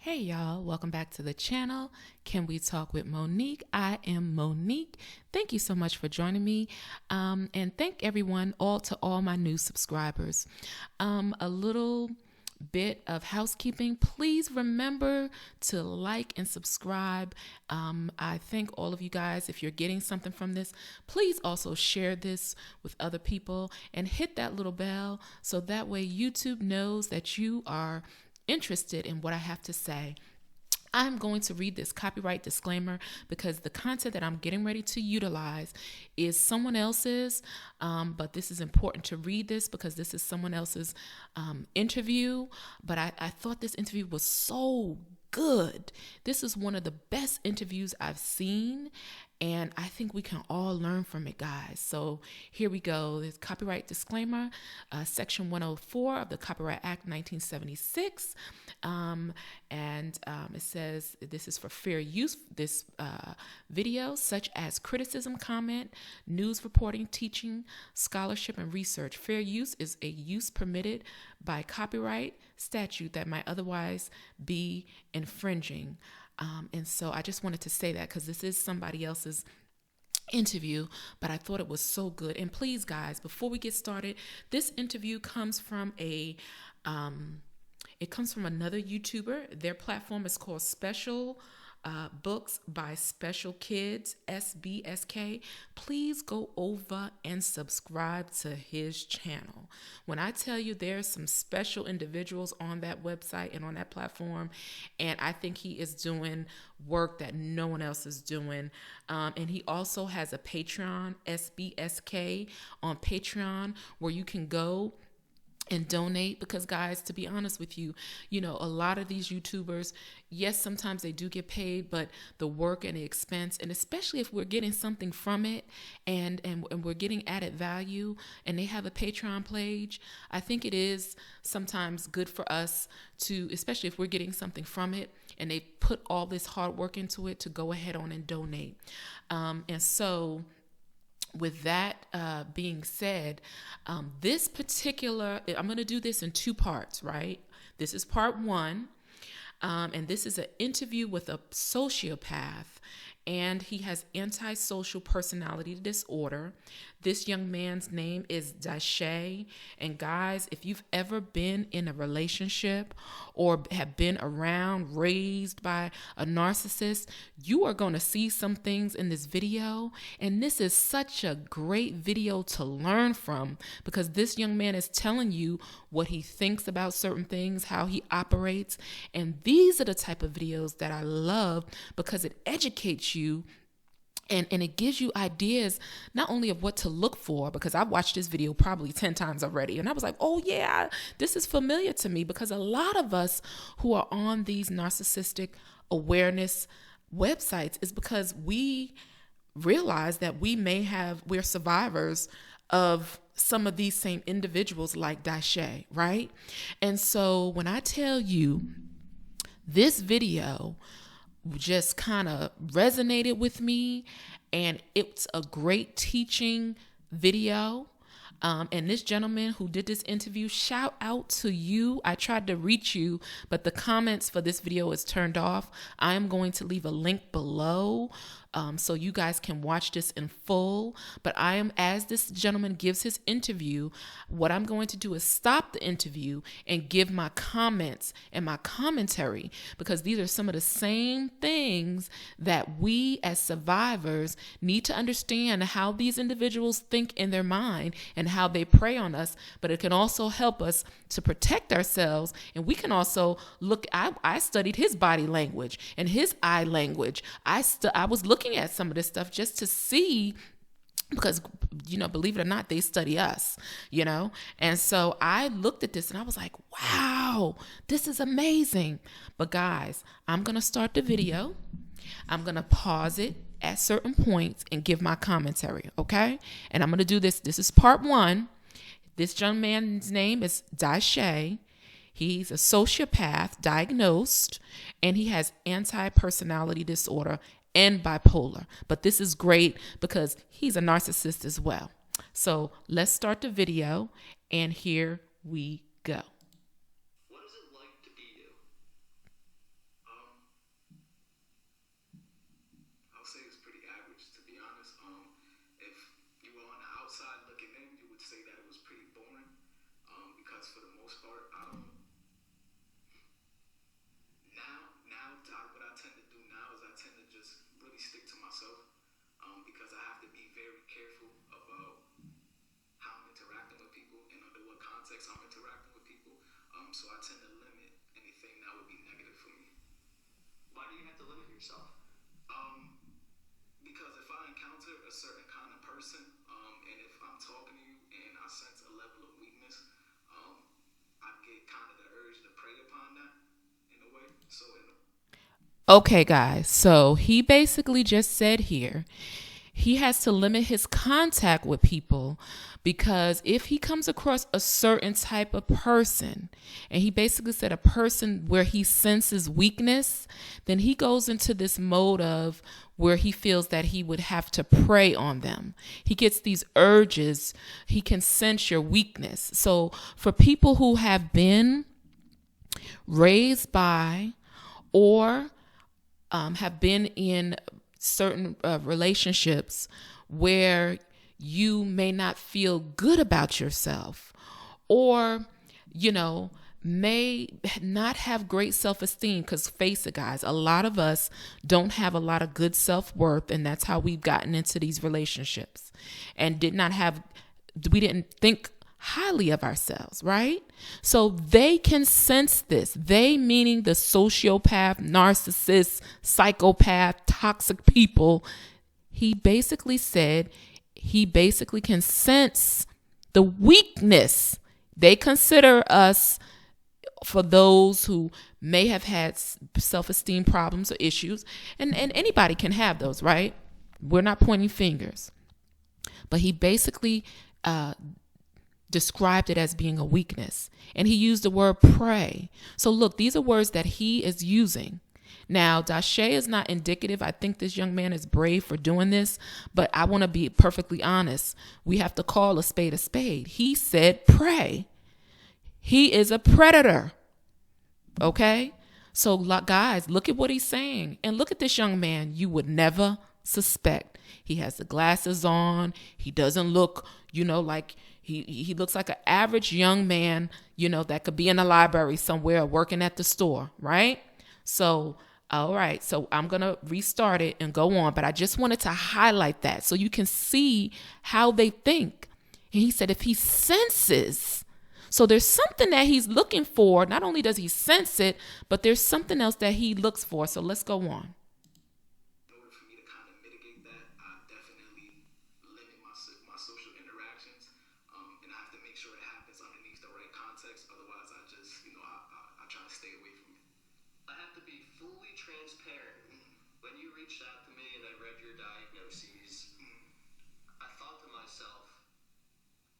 Hey y'all, welcome back to the channel. Can we talk with Monique? I am Monique. Thank you so much for joining me. And thank everyone, to all my new subscribers. A little bit of housekeeping. Please remember to like and subscribe. I thank all of you guys. If you're getting something from this, please also share this with other people and hit that little bell so that way YouTube knows that you are interested in what I have to say. I'm going to read this copyright disclaimer because the content that I'm getting ready to utilize is someone else's, but this is important to read this because this is someone else's interview. But I thought this interview was so good. This is one of the best interviews I've seen, and I think we can all learn from it, guys. So here we go. There's copyright disclaimer, Section 104 of the Copyright Act 1976. It says this is for fair use. This video, such as criticism, comment, news reporting, teaching, scholarship, and research. Fair use is a use permitted by copyright statute that might otherwise be infringing. And so I just wanted to say that because this is somebody else's interview, but I thought it was so good. And please, guys, before we get started, this interview comes from another YouTuber. Their platform is called Special Books by Special Kids, SBSK. Please go over and subscribe to his channel. When I tell you there's some special individuals on that website and on that platform, and I think he is doing work that no one else is doing. And he also has a Patreon, SBSK on Patreon, where you can go and donate, because guys, to be honest with you, a lot of these YouTubers, yes, sometimes they do get paid, but the work and the expense, and especially if we're getting something from it and we're getting added value and they have a Patreon page, I think it is sometimes good for us to, especially if we're getting something from it and they put all this hard work into it, to go ahead on and donate. And so with that being said, this particular, I'm going to do this in two parts, right? This is part one, and this is an interview with a sociopath, and he has antisocial personality disorder. This young man's name is Dyshae. And guys, if you've ever been in a relationship or have been around, raised by a narcissist, you are going to see some things in this video. And this is such a great video to learn from, because this young man is telling you what he thinks about certain things, how he operates. And these are the type of videos that I love, because it educates you. And it gives you ideas not only of what to look for, because I've watched this video probably 10 times already. And I was like, oh yeah, this is familiar to me, because a lot of us who are on these narcissistic awareness websites is because we realize that we're survivors of some of these same individuals like Dyshae, right? And so when I tell you this video just kind of resonated with me, and it's a great teaching video. And this gentleman who did this interview, shout out to you. I tried to reach you, but the comments for this video is turned off. I am going to leave a link below so you guys can watch this in full. But as this gentleman gives his interview, what I'm going to do is stop the interview and give my comments and my commentary, because these are some of the same things that we as survivors need to understand, how these individuals think in their mind and how they prey on us. But it can also help us to protect ourselves. And we can also look, I studied his body language and his eye language. I was looking at some of this stuff just to see, because, believe it or not, they study us, And so I looked at this and I was like, wow, this is amazing. But guys, I'm going to start the video. I'm going to pause it at certain points and give my commentary, okay? And I'm going to do this. This is part one. This young man's name is Dyshae. He's a sociopath diagnosed, and he has anti-personality disorder and bipolar. But this is great because he's a narcissist as well. So let's start the video, and here we go. What is it like to be you? Why do you have to limit yourself? Okay, guys. So he basically just said here he has to limit his contact with people because if he comes across a certain type of person, and he basically said a person where he senses weakness, then he goes into this mode of where he feels that he would have to prey on them. He gets these urges, he can sense your weakness. So for people who have been raised by or have been in certain relationships where you may not feel good about yourself, or may not have great self-esteem, because face it, guys, a lot of us don't have a lot of good self-worth, and that's how we've gotten into these relationships and we didn't think highly of ourselves, right? So they can sense this. They, meaning the sociopath, narcissist, psychopath, toxic people. He basically said he basically can sense the weakness. They consider us, for those who may have had self-esteem problems or issues, and anybody can have those, right? We're not pointing fingers. But he basically described it as being a weakness. And he used the word prey. So look, these are words that he is using. Now, Dyshae is not indicative. I think this young man is brave for doing this, but I want to be perfectly honest. We have to call a spade a spade. He said prey. He is a predator. Okay? So guys, look at what he's saying. And look at this young man you would never suspect. He has the glasses on. He doesn't look, like he looks like an average young man, that could be in a library somewhere working at the store, right? So, all right. So I'm going to restart it and go on. But I just wanted to highlight that so you can see how they think. And he said if he senses, so there's something that he's looking for. Not only does he sense it, but there's something else that he looks for. So let's go on. I have to be fully transparent. When you reached out to me and I read your diagnoses, I thought to myself,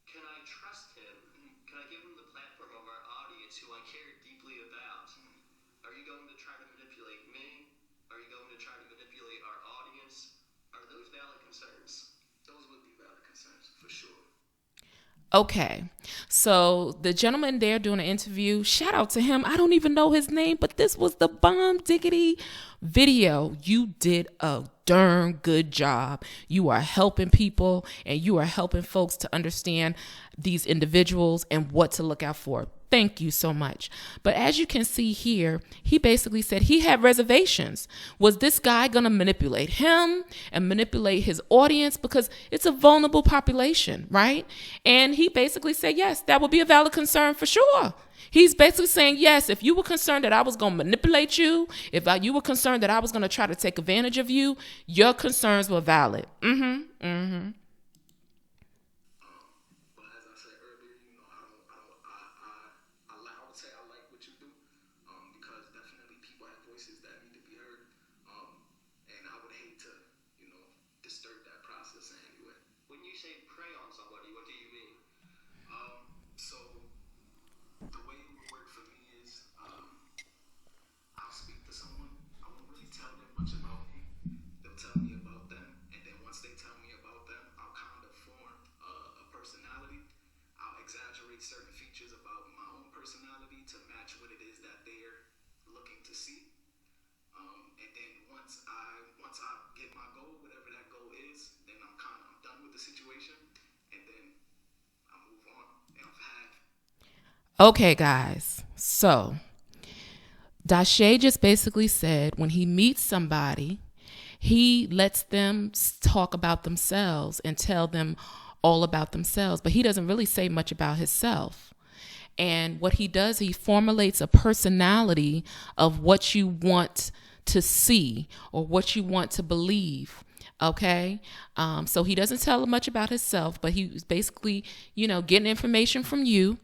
can I trust him? Can I give him the platform of our audience who I care deeply about? Are you going to try to manipulate me? Are you going to try to manipulate our audience? Are those valid concerns? Those would be valid concerns, for sure. Okay, so the gentleman there doing an interview, shout out to him. I don't even know his name, but this was the bomb diggity video. You did a darn good job. You are helping people and you are helping folks to understand these individuals and what to look out for. Thank you so much. But as you can see here, he basically said he had reservations. Was this guy going to manipulate him and manipulate his audience? Because it's a vulnerable population, right? And he basically said, yes, that would be a valid concern for sure. He's basically saying, yes, if you were concerned that I was going to manipulate you, if you were concerned that I was going to try to take advantage of you, your concerns were valid. When you say prey on somebody, what do you mean? Okay, guys. So Dyshae just basically said when he meets somebody, he lets them talk about themselves and tell them all about themselves, but he doesn't really say much about himself. And what he does, he formulates a personality of what you want to see or what you want to believe. Okay. So he doesn't tell much about himself, but he's basically, getting information from you.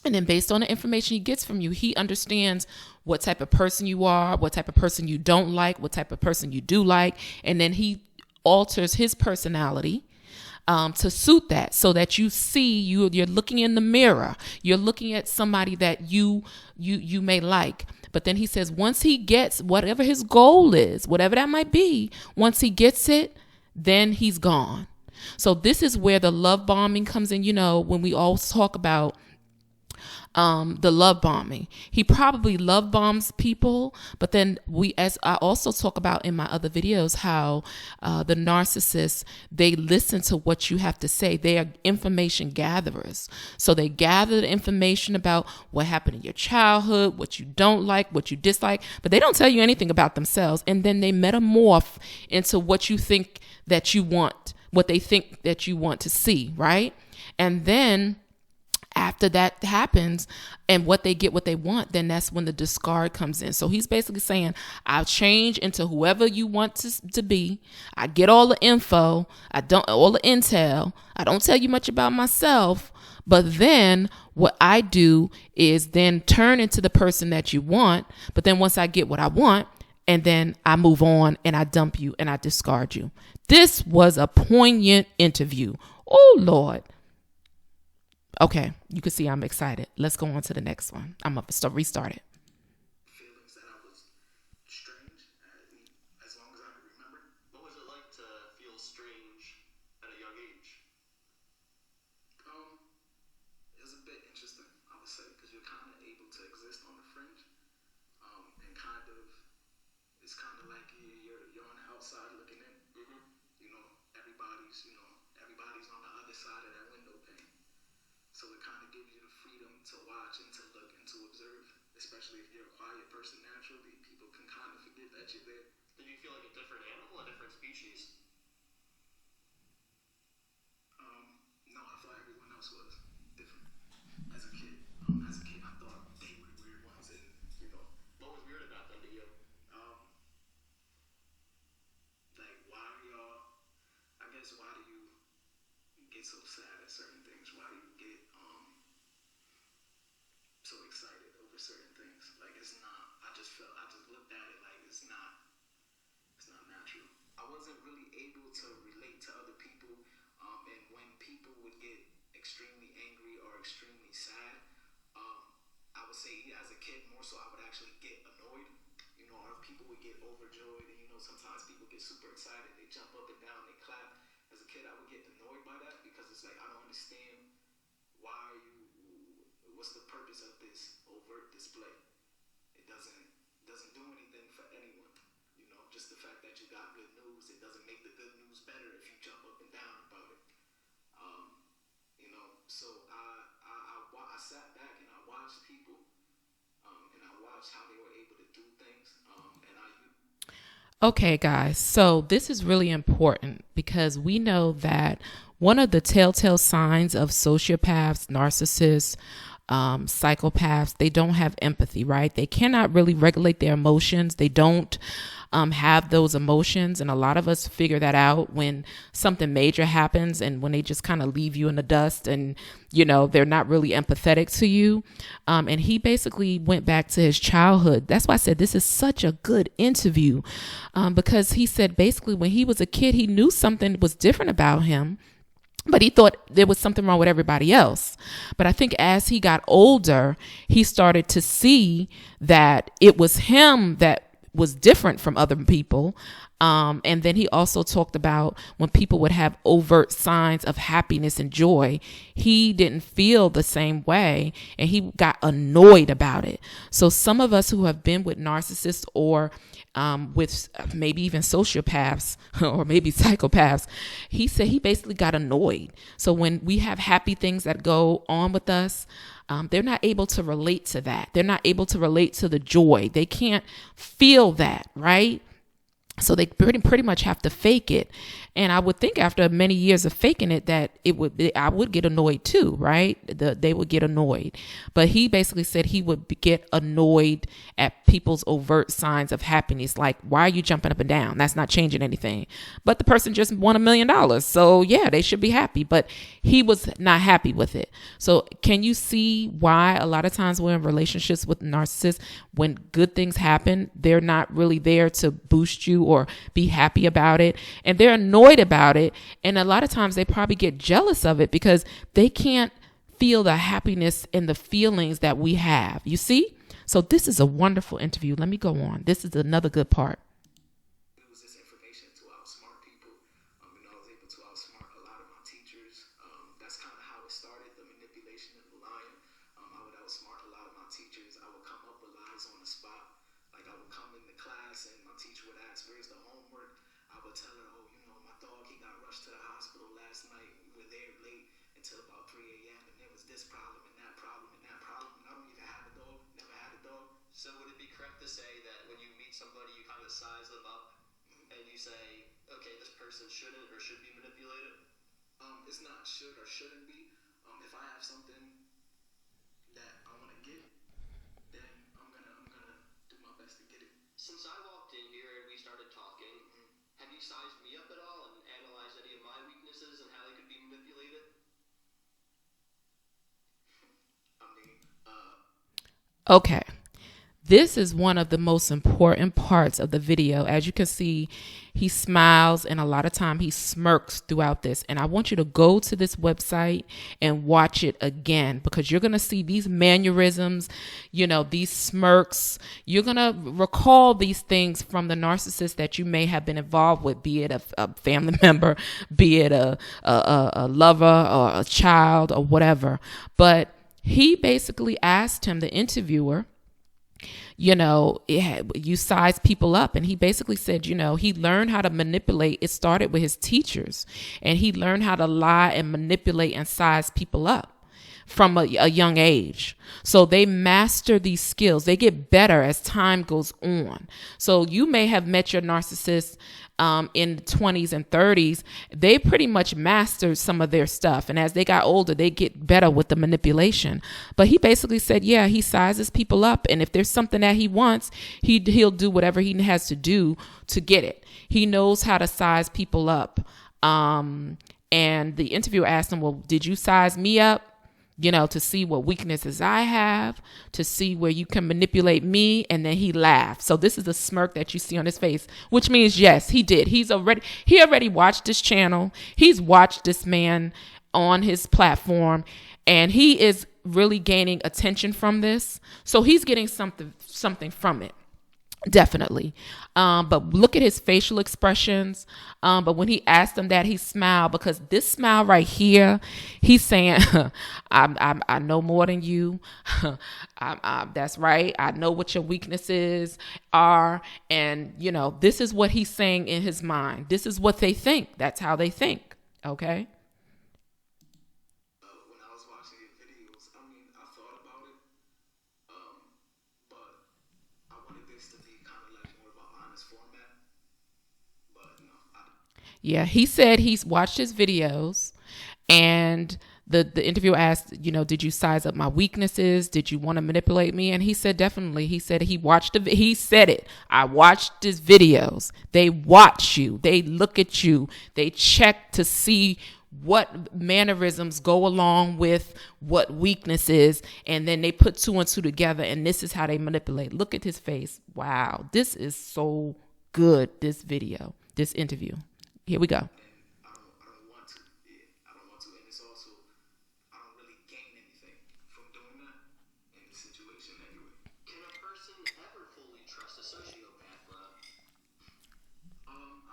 And then based on the information he gets from you, he understands what type of person you are, what type of person you don't like, what type of person you do like. And then he alters his personality to suit that, so that you see you're looking in the mirror. You're looking at somebody that you may like. But then he says once he gets whatever his goal is, whatever that might be, once he gets it, then he's gone. So this is where the love bombing comes in. When we all talk about the love bombing, he probably love bombs people, but then as I also talk about in my other videos, how the narcissists, they listen to what you have to say. They are information gatherers, so they gather the information about what happened in your childhood, what you don't like, what you dislike, but they don't tell you anything about themselves. And then they metamorph into what you think that you want, what they think that you want to see, right? And then after that happens and what they get what they want, then that's when the discard comes in. So he's basically saying, I'll change into whoever you want to be. I get all the info. All the intel. I don't tell you much about myself. But then what I do is then turn into the person that you want. But then once I get what I want, and then I move on and I dump you and I discard you. This was a poignant interview. Oh, Lord. Okay, you can see I'm excited. Let's go on to the next one. I'm going to restart it. Feelings that I was strange, as long as I can remember. What was it like to feel strange at a young age? It was a bit interesting, I would say, because you're kind of able to exist on the fringe, and it's kind of like you're on the outside looking in. Mm-hmm. Everybody's on the other side of that window pane. So it kind of gives you the freedom to watch and to look and to observe, especially if you're a quiet person naturally. People can kind of forget that you're there. Did you feel like a different animal, a different species? No, I thought everyone else was different. As a kid, I thought they were the weird ones, and what was weird about them to you? Like, why do you get so sad at certain things? Why do you get so excited over certain things? Like, I just looked at it like it's not natural. I wasn't really able to relate to other people, and when people would get extremely angry or extremely sad, I would say, as a kid more so, I would actually get annoyed, or people would get overjoyed, and sometimes people get super excited, they jump up and down, they clap. As a kid, I would get annoyed by that because it's like, I don't understand what's the purpose of this overt display? It doesn't do anything for anyone. Just the fact that you got good news, it doesn't make the good news better if you jump up and down about it. So I sat back and I watched people, and I watched how they were able to do things, Okay, guys, so this is really important because we know that one of the telltale signs of sociopaths, narcissists, psychopaths, they don't have empathy, right? They cannot really regulate their emotions. They don't have those emotions. And a lot of us figure that out when something major happens and when they just kind of leave you in the dust and, they're not really empathetic to you. And he basically went back to his childhood. That's why I said this is such a good interview, because he said basically when he was a kid, he knew something was different about him. But he thought there was something wrong with everybody else. But I think as he got older, he started to see that it was him that was different from other people. And then he also talked about when people would have overt signs of happiness and joy, he didn't feel the same way and he got annoyed about it. So some of us who have been with narcissists or with maybe even sociopaths or maybe psychopaths, he said he basically got annoyed. So when we have happy things that go on with us, they're not able to relate to that. They're not able to relate to the joy. They can't feel that, right? So they pretty much have to fake it. And I would think after many years of faking it that I would get annoyed too, right? They would get annoyed. But he basically said he would get annoyed at people's overt signs of happiness. Like, why are you jumping up and down? That's not changing anything. But the person just won $1 million. So yeah, they should be happy. But he was not happy with it. So can you see why a lot of times we're in relationships with narcissists, when good things happen, they're not really there to boost you or be happy about it. And they're annoyed about it. And a lot of times they probably get jealous of it because they can't feel the happiness and the feelings that we have. You see? So this is a wonderful interview. Let me go on. This is another good part. It was this information to outsmart people. I was able to outsmart a lot of my teachers. That's kind of how it started, the manipulation and the lying. I would outsmart a lot of my teachers. I would come up with lies on the spot. Like I would come into class and my teacher would ask, "Where's the homework?" I would tell her, "Oh, my dog, he got rushed to the hospital last night. We were there late until about 3 a.m. and there was this problem and that problem and that problem. And I don't even have a dog, never had a dog." So would it be correct to say that when you meet somebody, you kind of size them up and you say, okay, this person shouldn't or should be manipulated? It's not should or shouldn't be. If I have something that I want to get, then I'm gonna do my best to get it. Since I walked in here and we started talking, have you sized me up at all and analyzed any of my weaknesses and how they could be manipulated? Okay. This is one of the most important parts of the video. As you can see, he smiles and a lot of time he smirks throughout this. And I want you to go to this website and watch it again because you're going to see these mannerisms, these smirks. You're going to recall these things from the narcissist that you may have been involved with, be it a family member, be it a lover or a child or whatever. But he basically asked him, the interviewer, you size people up. And he basically said, he learned how to manipulate. It started with his teachers and he learned how to lie and manipulate and size people up from a young age. So they master these skills. They get better as time goes on. So you may have met your narcissist in the 20s and 30s. They pretty much mastered some of their stuff. And as they got older, they get better with the manipulation. But he basically said, yeah, he sizes people up. And if there's something that he wants, he'll do whatever he has to do to get it. He knows how to size people up. And the interviewer asked him, well, did you size me up? To see what weaknesses I have, to see where you can manipulate me. And then he laughed. So this is the smirk that you see on his face, which means, yes, he did. He already watched this channel. He's watched this man on his platform and he is really gaining attention from this. So he's getting something from it. Definitely. But look at his facial expressions. But when he asked him that, he smiled because this smile right here, he's saying, I know more than you. That's right. I know what your weaknesses are. And, this is what he's saying in his mind. This is what they think. That's how they think. Okay. Yeah, he said he's watched his videos and the interviewer asked, did you size up my weaknesses? Did you want to manipulate me? And he said, definitely. He said he said it. I watched his videos. They watch you. They look at you. They check to see what mannerisms go along with what weaknesses. And then they put 2 and 2 together. And this is how they manipulate. Look at his face. Wow. This is so good. This video, this interview. Here we go. I don't want to. I don't want to. And it's also, I don't really gain anything from doing that in this situation anyway. Can a person ever fully trust a sociopath, I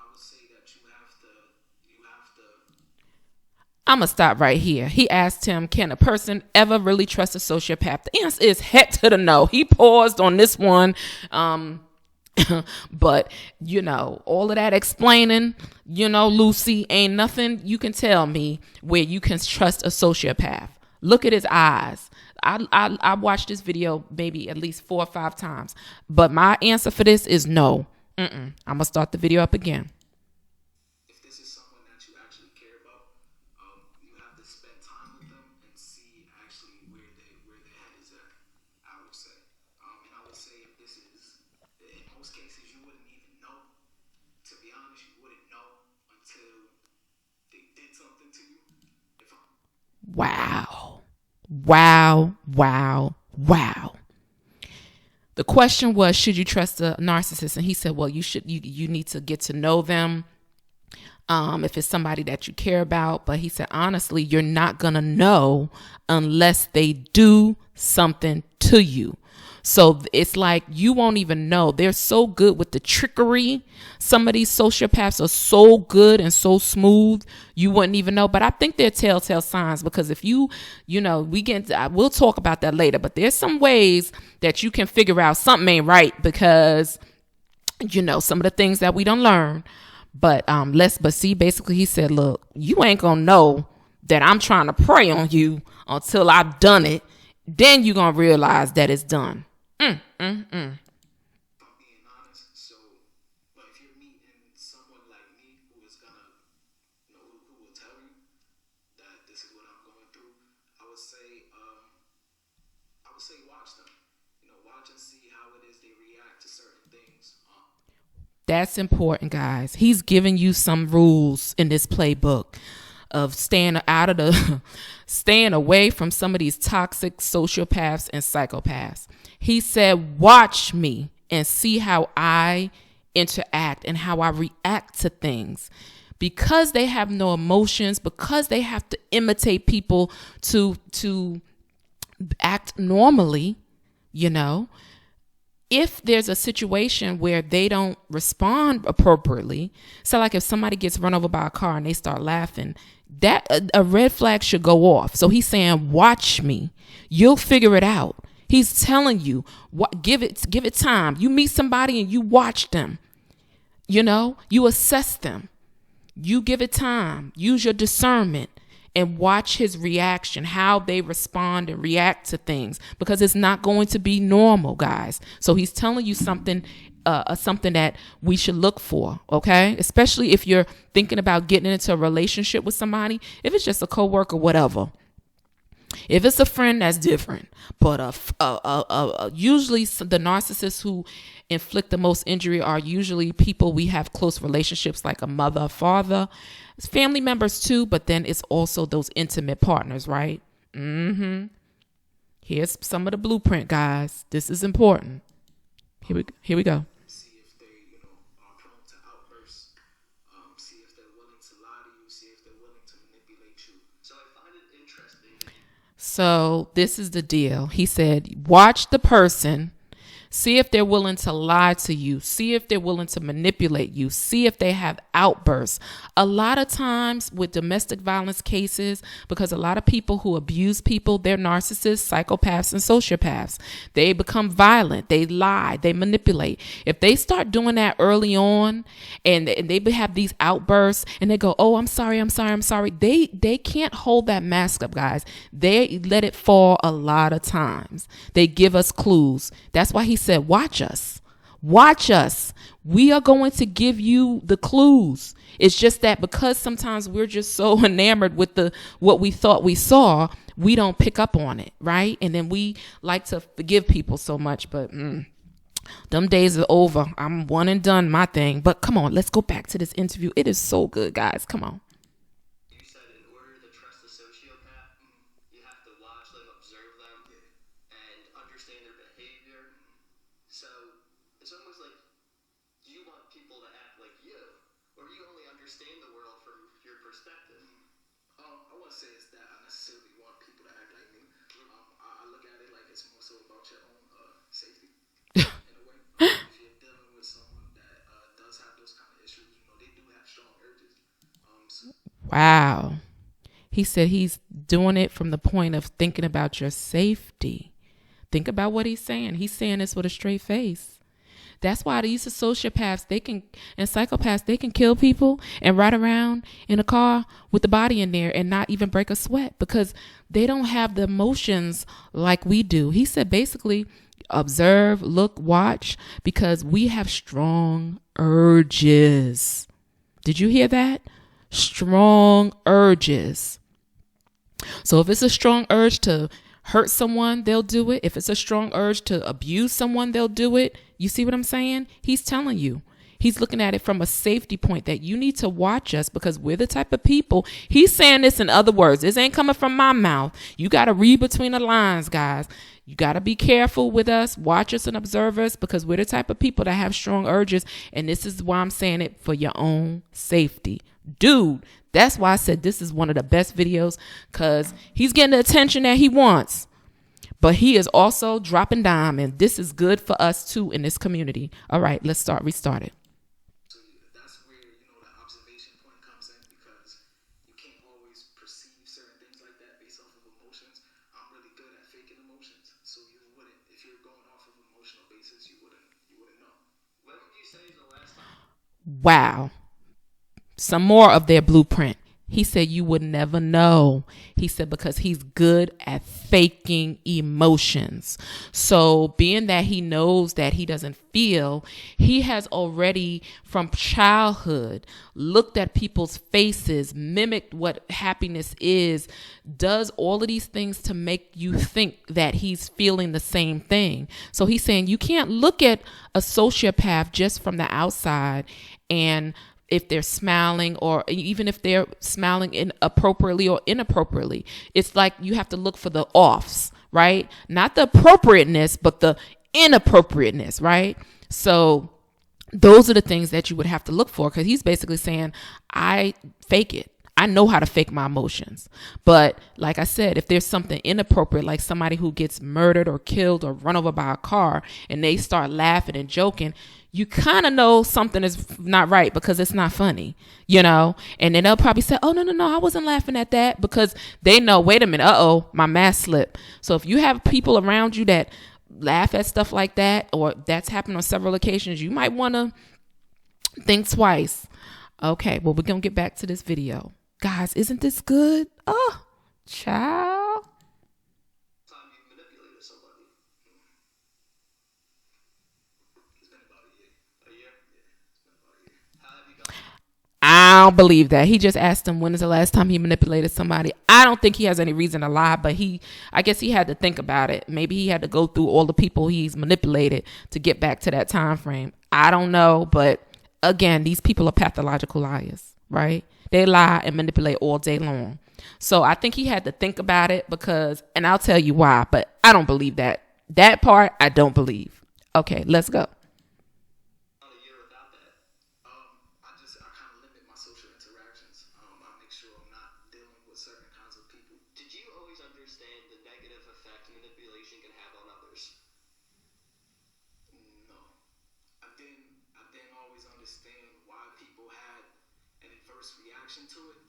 would say that you have to. I'm going to stop right here. He asked him, can a person ever really trust a sociopath? The answer is heck to the no. He paused on this one. But, all of that explaining, Lucy, ain't nothing you can tell me where you can trust a sociopath. Look at his eyes. I watched this video maybe at least 4 or 5 times. But my answer for this is no. I'm going to start the video up again. If this is someone that you actually care about, you have to spend time with them and see actually where their head is at. I would say, and I would say if this is, in most cases, you wouldn't even know. To be honest, you wouldn't know until they did something to you. Wow. The question was, should you trust a narcissist? And he said, well, you need to get to know them. If it's somebody that you care about. But he said, honestly, you're not going to know unless they do something to you. So it's like you won't even know. They're so good with the trickery. Some of these sociopaths are so good and so smooth, you wouldn't even know. But I think they're telltale signs, because if we'll talk about that later. But there's some ways that you can figure out something ain't right, because, some of the things that we don't learn. But basically he said, look, you ain't gonna know that I'm trying to prey on you until I've done it. Then you're gonna realize that it's done. If I'm being honest, but if you're meeting someone like me who is gonna, who will tell you that this is what I'm going through, I would say watch them. Watch and see how it is they react to certain things. That's important, guys. He's giving you some rules in this playbook of staying away from some of these toxic sociopaths and psychopaths. He said, watch me and see how I interact and how I react to things. Because they have no emotions, because they have to imitate people to act normally, if there's a situation where they don't respond appropriately, so like if somebody gets run over by a car and they start laughing, that a red flag should go off. So he's saying, watch me. You'll figure it out. He's telling you, give it time. You meet somebody and you watch them. You assess them. You give it time. Use your discernment and watch his reaction, how they respond and react to things, because it's not going to be normal, guys. So he's telling you something that we should look for, okay? Especially if you're thinking about getting into a relationship with somebody. If it's just a coworker, whatever. If it's a friend, that's different. But usually the narcissists who inflict the most injury are usually people we have close relationships, like a mother, a father, family members too. But then it's also those intimate partners, right? Here's some of the blueprint, guys. This is important. Here we go. See if they, are prone to outbursts. See if they're willing to lie to you. See if they're willing to manipulate you. So I find it interesting. So this is the deal. He said, watch the person. See if they're willing to lie to you. See if they're willing to manipulate you. See if they have outbursts. A lot of times with domestic violence cases, because a lot of people who abuse people, they're narcissists, psychopaths, and sociopaths. They become violent. They lie. They manipulate. If they start doing that early on and they have these outbursts and they go, oh, I'm sorry. They can't hold that mask up, guys. They let it fall a lot of times. They give us clues. That's why he said, watch us. We are going to give you the clues. It's just that because sometimes we're just so enamored with what we thought we saw, we don't pick up on it, right? And then we like to forgive people so much, but them days are over. I'm one and done, my thing. But come on, let's go back to this interview. It is so good, guys. Come on. You said in order to trust a sociopath, you have to watch them, observe them, and understand their behavior. So it's almost like you want people to act like you, or you only understand the world from your perspective. I wouldn't say it's that I necessarily want people to act like me. I look at it like it's more so about your own safety in a way. If you're dealing with someone that does have those kind of issues, Wow. He said he's doing it from the point of thinking about your safety. Think about what he's saying. He's saying this with a straight face. That's why these sociopaths, and psychopaths, they can kill people and ride around in a car with the body in there and not even break a sweat because they don't have the emotions like we do. He said basically observe, look, watch, because we have strong urges. Did you hear that? Strong urges. So if it's a strong urge to hurt someone, they'll do it. If it's a strong urge to abuse someone, they'll do it. You see what I'm saying? He's telling you. He's looking at it from a safety point that you need to watch us because we're the type of people. He's saying this in other words. This ain't coming from my mouth. You got to read between the lines, guys. You got to be careful with us, watch us and observe us because we're the type of people that have strong urges. And this is why I'm saying it for your own safety. Dude, that's why I said this is one of the best videos because he's getting the attention that he wants. But he is also dropping dime, and this is good for us too in this community. All right, let's restart it. So that's where, the observation point comes in because you can't always perceive certain things like that based off of emotions. I'm really good at faking emotions, so you wouldn't, if you're going off of an emotional basis, you wouldn't know. When did you say the last time? Wow. Some more of their blueprint. He said you would never know. He said because he's good at faking emotions. So being that he knows that he doesn't feel, he has already from childhood looked at people's faces, mimicked what happiness is, does all of these things to make you think that he's feeling the same thing. So he's saying you can't look at a sociopath just from the outside and if they're smiling or even if they're smiling appropriately or inappropriately. It's like you have to look for the offs, right? Not the appropriateness, but the inappropriateness, right? So those are the things that you would have to look for because he's basically saying, I fake it. I know how to fake my emotions. But like I said, if there's something inappropriate, like somebody who gets murdered or killed or run over by a car and they start laughing and joking, you kind of know something is not right because it's not funny, and then they'll probably say, oh, no, I wasn't laughing at that because they know, wait a minute, my mask slipped. So if you have people around you that laugh at stuff like that, or that's happened on several occasions, you might want to think twice. Okay, well, we're going to get back to this video. Guys, isn't this good? Oh, child. Time you manipulated somebody. It's been about a year. A year? Yeah, it's been about a year. How have you got? I don't believe that. He just asked him when is the last time he manipulated somebody. I don't think he has any reason to lie, but I guess he had to think about it. Maybe he had to go through all the people he's manipulated to get back to that time frame. I don't know, but again, these people are pathological liars, right? They lie and manipulate all day long. So I think he had to think about it and I'll tell you why, but I don't believe that. That part, I don't believe. Okay, let's go. A year without that. I kind of limit my social interactions. I make sure I'm not dealing with certain kinds of people. Did you always understand the negative effect manipulation can have on others? No, I didn't always understand why people had an adverse reaction to it.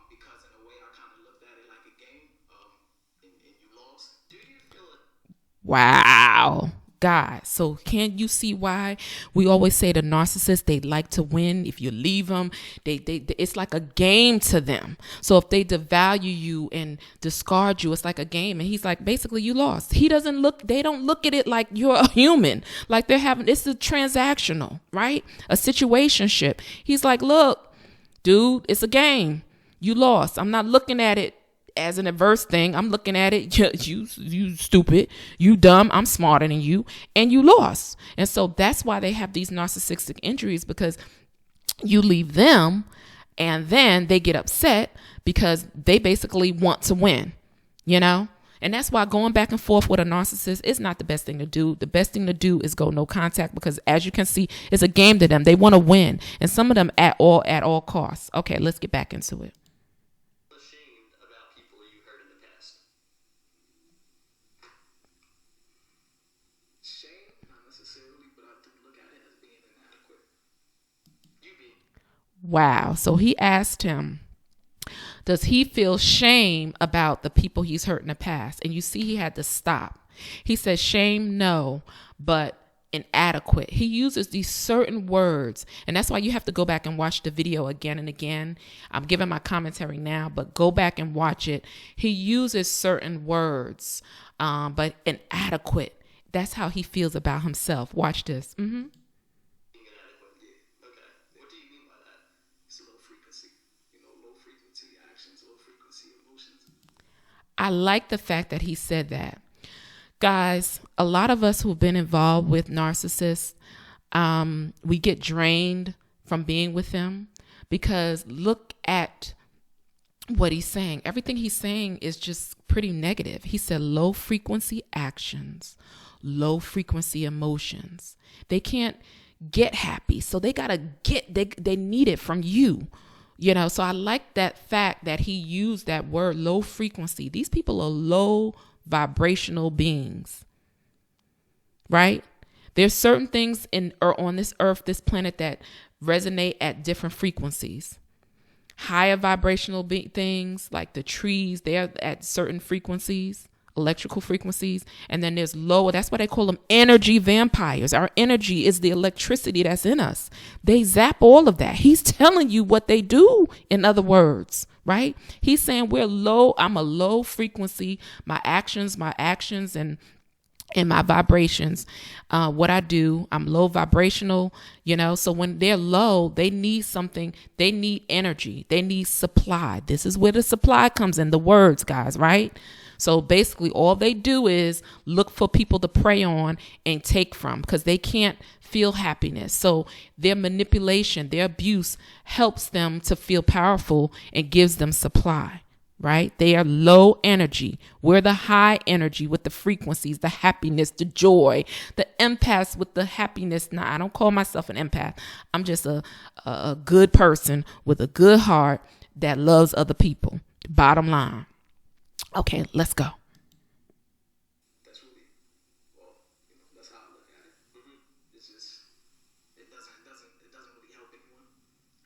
Because in a way, I kind of looked at it like a game. And you lost. Do you feel it? Wow. God. So can you see why we always say the narcissists, they like to win. If you leave them, they it's like a game to them. So if they devalue you and discard you, it's like a game. And he's like, basically you lost. They don't look at it like you're a human. Like it's a transactional, right? A situationship. He's like, look, dude, it's a game. You lost. I'm not looking at it as an adverse thing. I'm looking at it, you stupid, you dumb, I'm smarter than you, and you lost. And so that's why they have these narcissistic injuries, because you leave them and then they get upset because they basically want to win, And that's why going back and forth with a narcissist is not the best thing to do. The best thing to do is go no contact, because as you can see, it's a game to them. They want to win, and some of them at all costs. Okay, let's get back into it. Ashamed about people you hurt in the past? Shame, not necessarily, but I do look at it as being inadequate. You being Wow. So he asked him, Does he feel shame about the people he's hurt in the past? And you see he had to stop. He says shame, no, but inadequate. He uses these certain words, and that's why you have to go back and watch the video again and again. I'm giving my commentary now, but go back and watch it. He uses certain words, but inadequate. That's how he feels about himself. Watch this. Inadequate. Okay. What do you mean by that? It's low frequency. Low frequency actions, low frequency emotions. I like the fact that he said that. Guys, a lot of us who've been involved with narcissists, we get drained from being with them because look at what he's saying. Everything he's saying is just pretty negative. He said low frequency actions, low frequency emotions. They can't get happy, so they gotta they need it from you. So I like that fact that he used that word low frequency. These people are low vibrational beings, right? There's certain things on this earth, this planet, that resonate at different frequencies. Higher vibrational things like the trees, they're at certain frequencies, electrical frequencies. And then there's lower, that's why they call them energy vampires. Our energy is the electricity that's in us. They zap all of that. He's telling you what they do, in other words, right? He's saying I'm a low frequency, my actions and my vibrations, what I do, I'm low vibrational, so when they're low, they need something, they need energy, they need supply. This is where the supply comes in, the words, guys, right? So basically all they do is look for people to prey on and take from because they can't feel happiness. So their manipulation, their abuse helps them to feel powerful and gives them supply, right? They are low energy. We're the high energy with the frequencies, the happiness, the joy, the empaths with the happiness. Now, I don't call myself an empath. I'm just a good person with a good heart that loves other people. Bottom line. Okay, let's go. That's really, that's how I look at it. It's just, it doesn't really help anyone.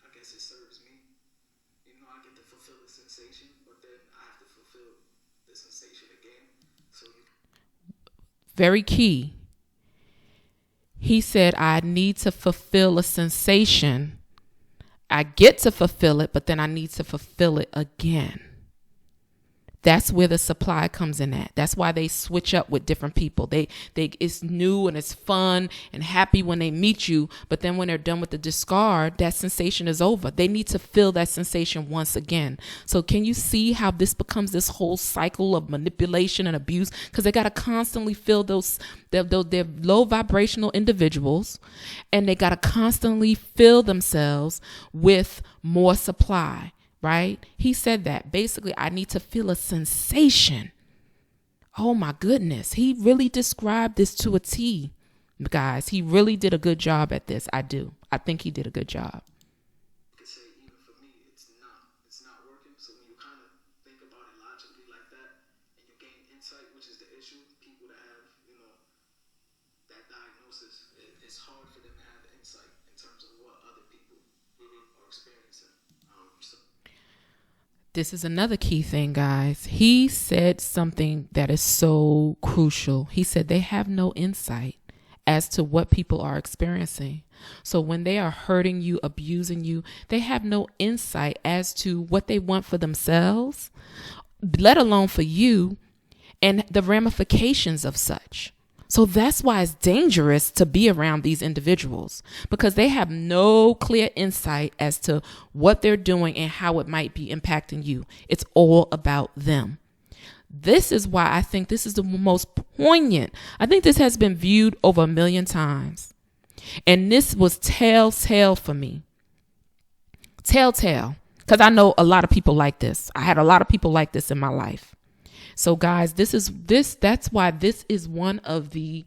I guess it serves me. I get to fulfill the sensation, but then I have to fulfill the sensation again. Very key. He said, I need to fulfill a sensation. I get to fulfill it, but then I need to fulfill it again. That's where the supply comes in at. That's why they switch up with different people. It's new and it's fun and happy when they meet you, but then when they're done with the discard, that sensation is over. They need to feel that sensation once again. So can you see how this becomes this whole cycle of manipulation and abuse? Because they got to constantly feel they're low vibrational individuals, and they got to constantly fill themselves with more supply. Right? He said that basically I need to feel a sensation. Oh my goodness. He really described this to a T, guys. He really did a good job at this. I do. I think he did a good job. You could say even for me, it's not working. So when you kind of think about it logically like that and you gain insight, which is the issue, people that have, that diagnosis, it's hard for them to have insight in terms of what other people are experiencing. This is another key thing, guys. He said something that is so crucial. He said they have no insight as to what people are experiencing. So when they are hurting you, abusing you, they have no insight as to what they want for themselves, let alone for you, and the ramifications of such. So that's why it's dangerous to be around these individuals, because they have no clear insight as to what they're doing and how it might be impacting you. It's all about them. This is why I think this is the most poignant. I think this has been viewed over 1 million times. And this was telltale for me. Telltale. Because I know a lot of people like this. I had a lot of people like this in my life. So guys, that's why this is one of the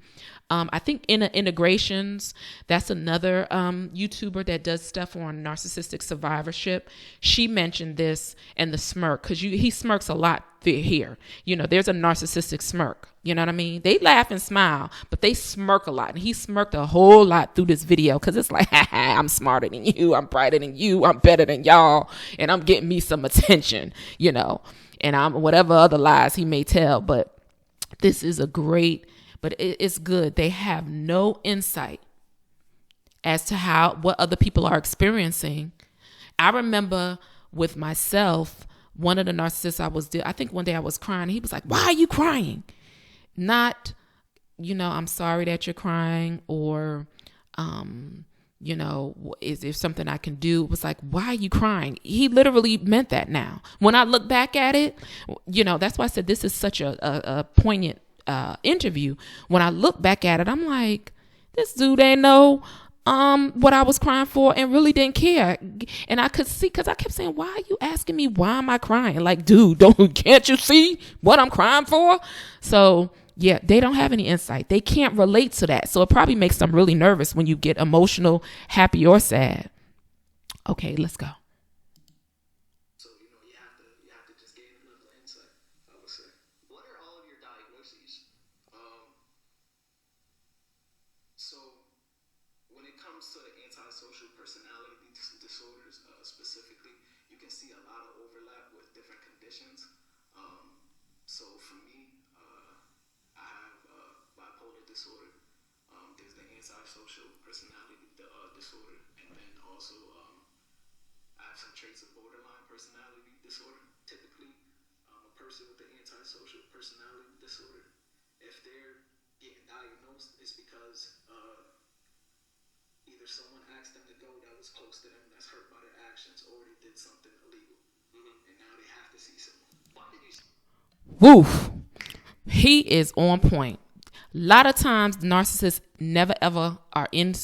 I think integrations, that's another YouTuber that does stuff on narcissistic survivorship. She mentioned this and the smirk, because he smirks a lot here. You know, there's a narcissistic smirk. You know what I mean? They laugh and smile, but they smirk a lot. And he smirked a whole lot through this video, because it's like, ha ha, I'm smarter than you. I'm brighter than you. I'm better than y'all. And I'm getting me some attention, you know, and I'm whatever other lies he may tell. But this is a great, but it's good. They have no insight as to what other people are experiencing. I remember with myself, one of the narcissists I think one day I was crying. He was like, why are you crying? Not, you know, I'm sorry that you're crying, or, you know, is there something I can do? It was like, why are you crying? He literally meant that now. When I look back at it, you know, that's why I said this is such a poignant interview. When I look back at it, I'm like, this dude ain't know what I was crying for, and really didn't care. And I could see, because I kept saying, why are you asking me why am I crying? Like, dude, can't you see what I'm crying for? So yeah, they don't have any insight. They can't relate to that. So it probably makes them really nervous when you get emotional, happy or sad. Okay, let's go. So, you know, you have to just gain a little insight, I would say. What are all of your diagnoses? So when it comes to antisocial personality disorders specifically, you can see a lot of overlap with different conditions. So for me, I have bipolar disorder. There's the antisocial personality disorder, and then also I have some traits of borderline personality disorder. Typically, a person with the antisocial personality disorder, if they're getting diagnosed, it's because either someone asked them to go that was close to them, that's hurt by their actions, or they did something illegal, and now they have to see someone. Why did you... Woof. He is on point. A lot of times narcissists never ever are in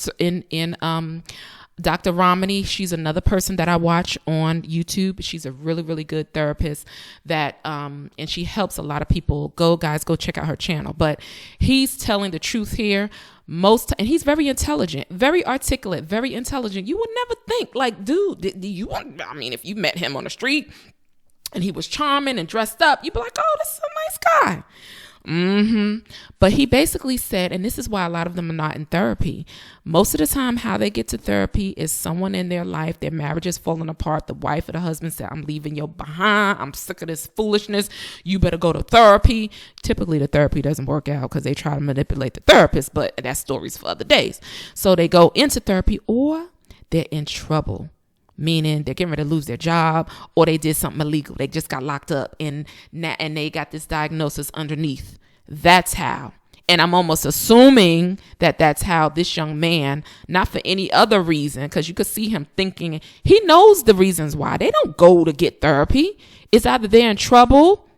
Dr. Romney. She's another person that I watch on YouTube. She's a really, really good therapist that, and she helps a lot of people. Go check out her channel. But he's telling the truth here. And he's very intelligent, very articulate, very intelligent. You would never think, like, dude, if you met him on the street and he was charming and dressed up, you'd be like, oh, this is a nice guy. But he basically said, and this is why a lot of them are not in therapy. Most of the time, how they get to therapy is someone in their life, their marriage is falling apart. The wife or the husband said, I'm leaving you behind. I'm sick of this foolishness. You better go to therapy. Typically, the therapy doesn't work out because they try to manipulate the therapist, but that's stories for other days. So they go into therapy, or they're in trouble. Meaning they're getting ready to lose their job, or they did something illegal. They just got locked up and they got this diagnosis underneath. That's how. And I'm almost assuming that that's how this young man, not for any other reason, because you could see him thinking, he knows the reasons why. They don't go to get therapy. It's either they're in trouble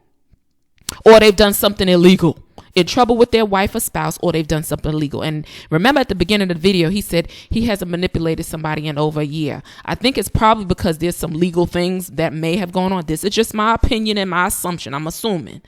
or they've done something illegal. In trouble with their wife or spouse, or they've done something illegal. And remember at the beginning of the video, he said he hasn't manipulated somebody in over a year. I think it's probably because there's some legal things that may have gone on. This is just my opinion and my assumption. I'm assuming.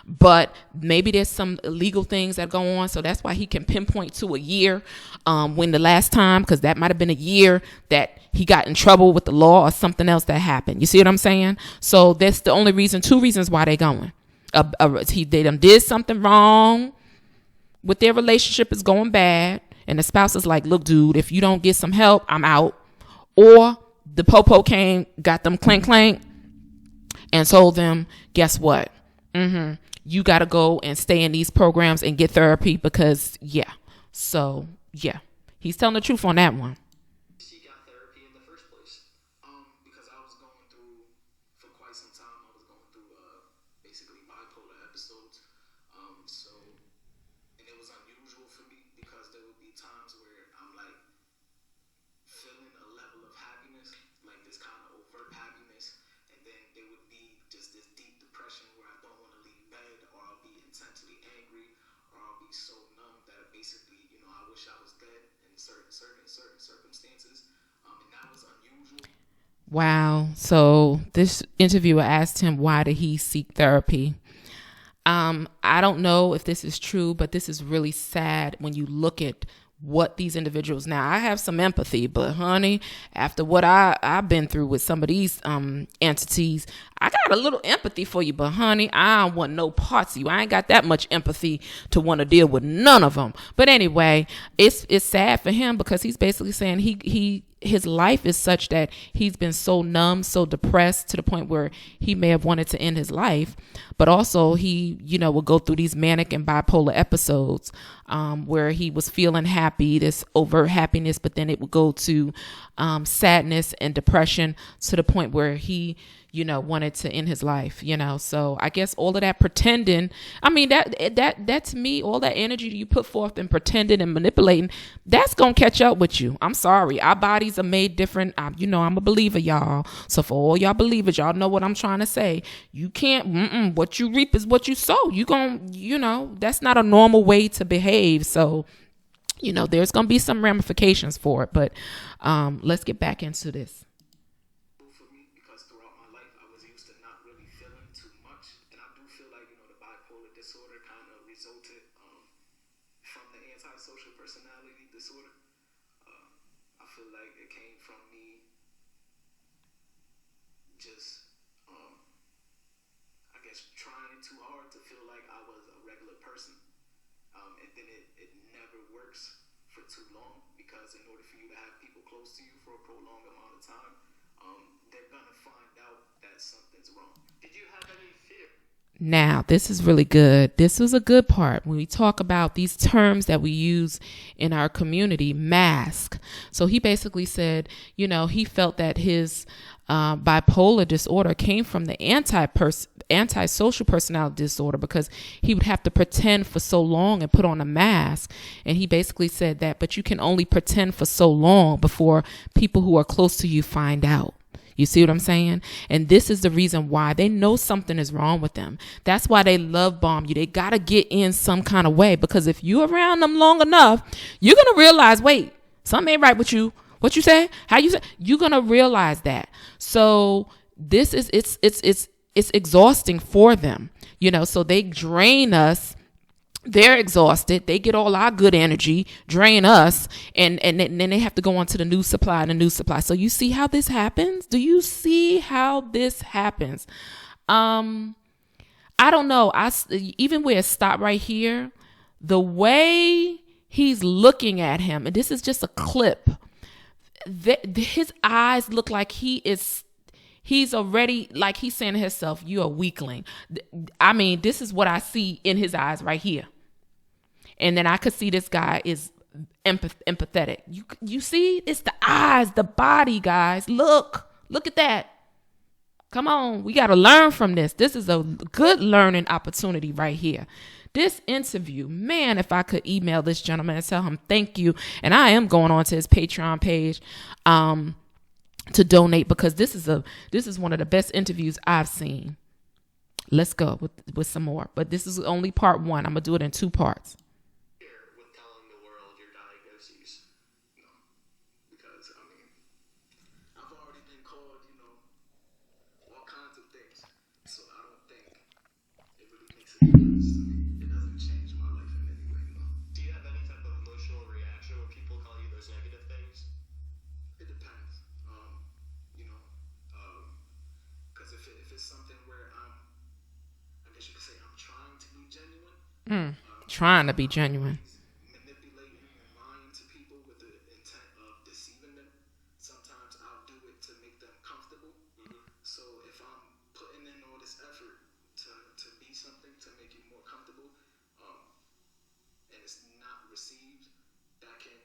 But maybe there's some illegal things that go on. So that's why he can pinpoint to a year when the last time, because that might have been a year that he got in trouble with the law or something else that happened. You see what I'm saying? So that's the only reason, two reasons why they're going. They done did something wrong with their relationship, is going bad, and the spouse is like, look, dude, if you don't get some help, I'm out. Or the popo came, got them clank and told them, guess what, you got to go and stay in these programs and get therapy, because he's telling the truth on that one. Seek out therapy in the first place? Because I was going through, for quite some time, I was going through basically bipolar episodes. And it was unusual for me because there would be times where I'm like feeling a level of happiness, like this kind of overt happiness, and then there would be just this deep depression where I don't want to leave bed, or I'll be intensely angry, or I'll be so numb that basically, you know, I wish I was dead in certain circumstances. And that was unusual. Wow. So this interviewer asked him, why did he seek therapy? I don't know if this is true, but this is really sad when you look at what these individuals. Now, I have some empathy, but honey, after what I've been through with some of these entities, I got a little empathy for you, but honey, I don't want no parts of you. I ain't got that much empathy to want to deal with none of them. But anyway, it's sad for him because he's basically saying his life is such that he's been so numb, so depressed to the point where he may have wanted to end his life. But also he, will go through these manic and bipolar episodes where he was feeling happy, this overt happiness, but then it would go to sadness and depression to the point where he wanted to end his life, so I guess all of that pretending, I mean, that to me, all that energy that you put forth in pretending and manipulating, that's going to catch up with you. I'm sorry. Our bodies are made different. I'm a believer, y'all. So for all y'all believers, y'all know what I'm trying to say. You can't, what you reap is what you sow. That's not a normal way to behave. So, there's going to be some ramifications for it, but let's get back into this. Disorder kind of resulted from the antisocial personality disorder. I feel like it came from me just, I guess, trying too hard to feel like I was a regular person. And then it never works for too long because in order for you to have people close to you for a prolonged amount of time, they're going to find out that something's wrong. Did you have any fear? Now, this is really good. This was a good part when we talk about these terms that we use in our community, mask. So he basically said, he felt that his bipolar disorder came from the antisocial personality disorder because he would have to pretend for so long and put on a mask. And he basically said that, but you can only pretend for so long before people who are close to you find out. You see what I'm saying? And this is the reason why they know something is wrong with them. That's why they love bomb you. They got to get in some kind of way, because if you're around them long enough, you're going to realize, wait, something ain't right with you. What you say? How you say? You're going to realize that. So this is, it's exhausting for them, so they drain us. They're exhausted. They get all our good energy, drain us, and then they have to go on to the new supply and the new supply. So you see how this happens? Do you see how this happens? I don't know. Even where it stopped right here, the way he's looking at him, and this is just a clip, his eyes look like he's already, like he's saying to himself, you're a weakling. I mean, this is what I see in his eyes right here. And then I could see this guy is empathetic. You see, it's the eyes, the body, guys. Look at that. Come on. We got to learn from this. This is a good learning opportunity right here. This interview, man, if I could email this gentleman and tell him thank you. And I am going on to his Patreon page to donate, because this is one of the best interviews I've seen. Let's go with some more. But this is only part one. I'm going to do it in 2 parts. With telling the world your diagnoses? No, because, I've already been called, all kinds of things. So I don't think it really makes a difference to me. It doesn't change my life in any way, no. Do you have any type of emotional reaction when people call you those negative things? It depends. Because if it's something where I guess you could say I'm trying to be genuine. Trying to be genuine. Manipulating and lying to people with the intent of deceiving them. Sometimes I'll do it to make them comfortable. So if I'm putting in all this effort to be something to make you more comfortable, and it's not received, that can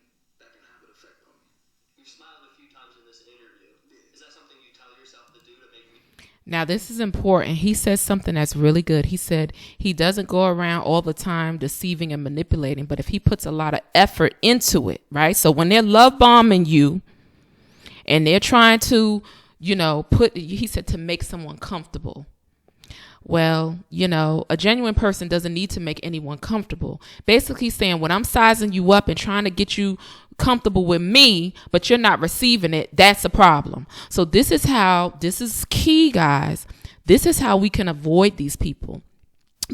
have an effect on me. You smiled a few times in this interview. Is that something you tell yourself to do to make me? Now, this is important. He says something that's really good. He said he doesn't go around all the time deceiving and manipulating, but if he puts a lot of effort into it, right? So when they're love bombing you and they're trying to, he said to make someone comfortable. Well, a genuine person doesn't need to make anyone comfortable. Basically saying, when I'm sizing you up and trying to get you comfortable with me, but you're not receiving it, that's a problem. So this is key, guys. This is how we can avoid these people.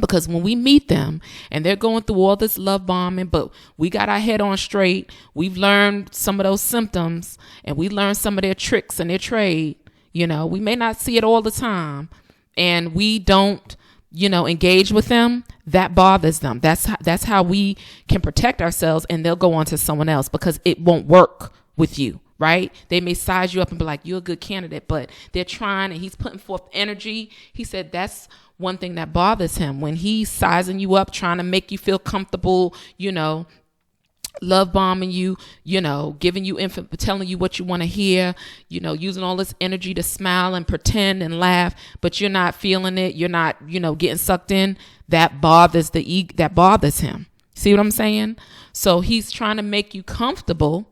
Because when we meet them and they're going through all this love bombing, but we got our head on straight, we've learned some of those symptoms and we learned some of their tricks and their trade, we may not see it all the time and we don't, engage with them, that bothers them. That's how we can protect ourselves, and they'll go on to someone else because it won't work with you. Right? They may size you up and be like, you're a good candidate, but they're trying and he's putting forth energy. He said that's one thing that bothers him when he's sizing you up, trying to make you feel comfortable, love bombing you, giving you telling you what you want to hear, using all this energy to smile and pretend and laugh, but you're not feeling it. You're not, getting sucked in. That bothers that bothers him. See what I'm saying? So he's trying to make you comfortable,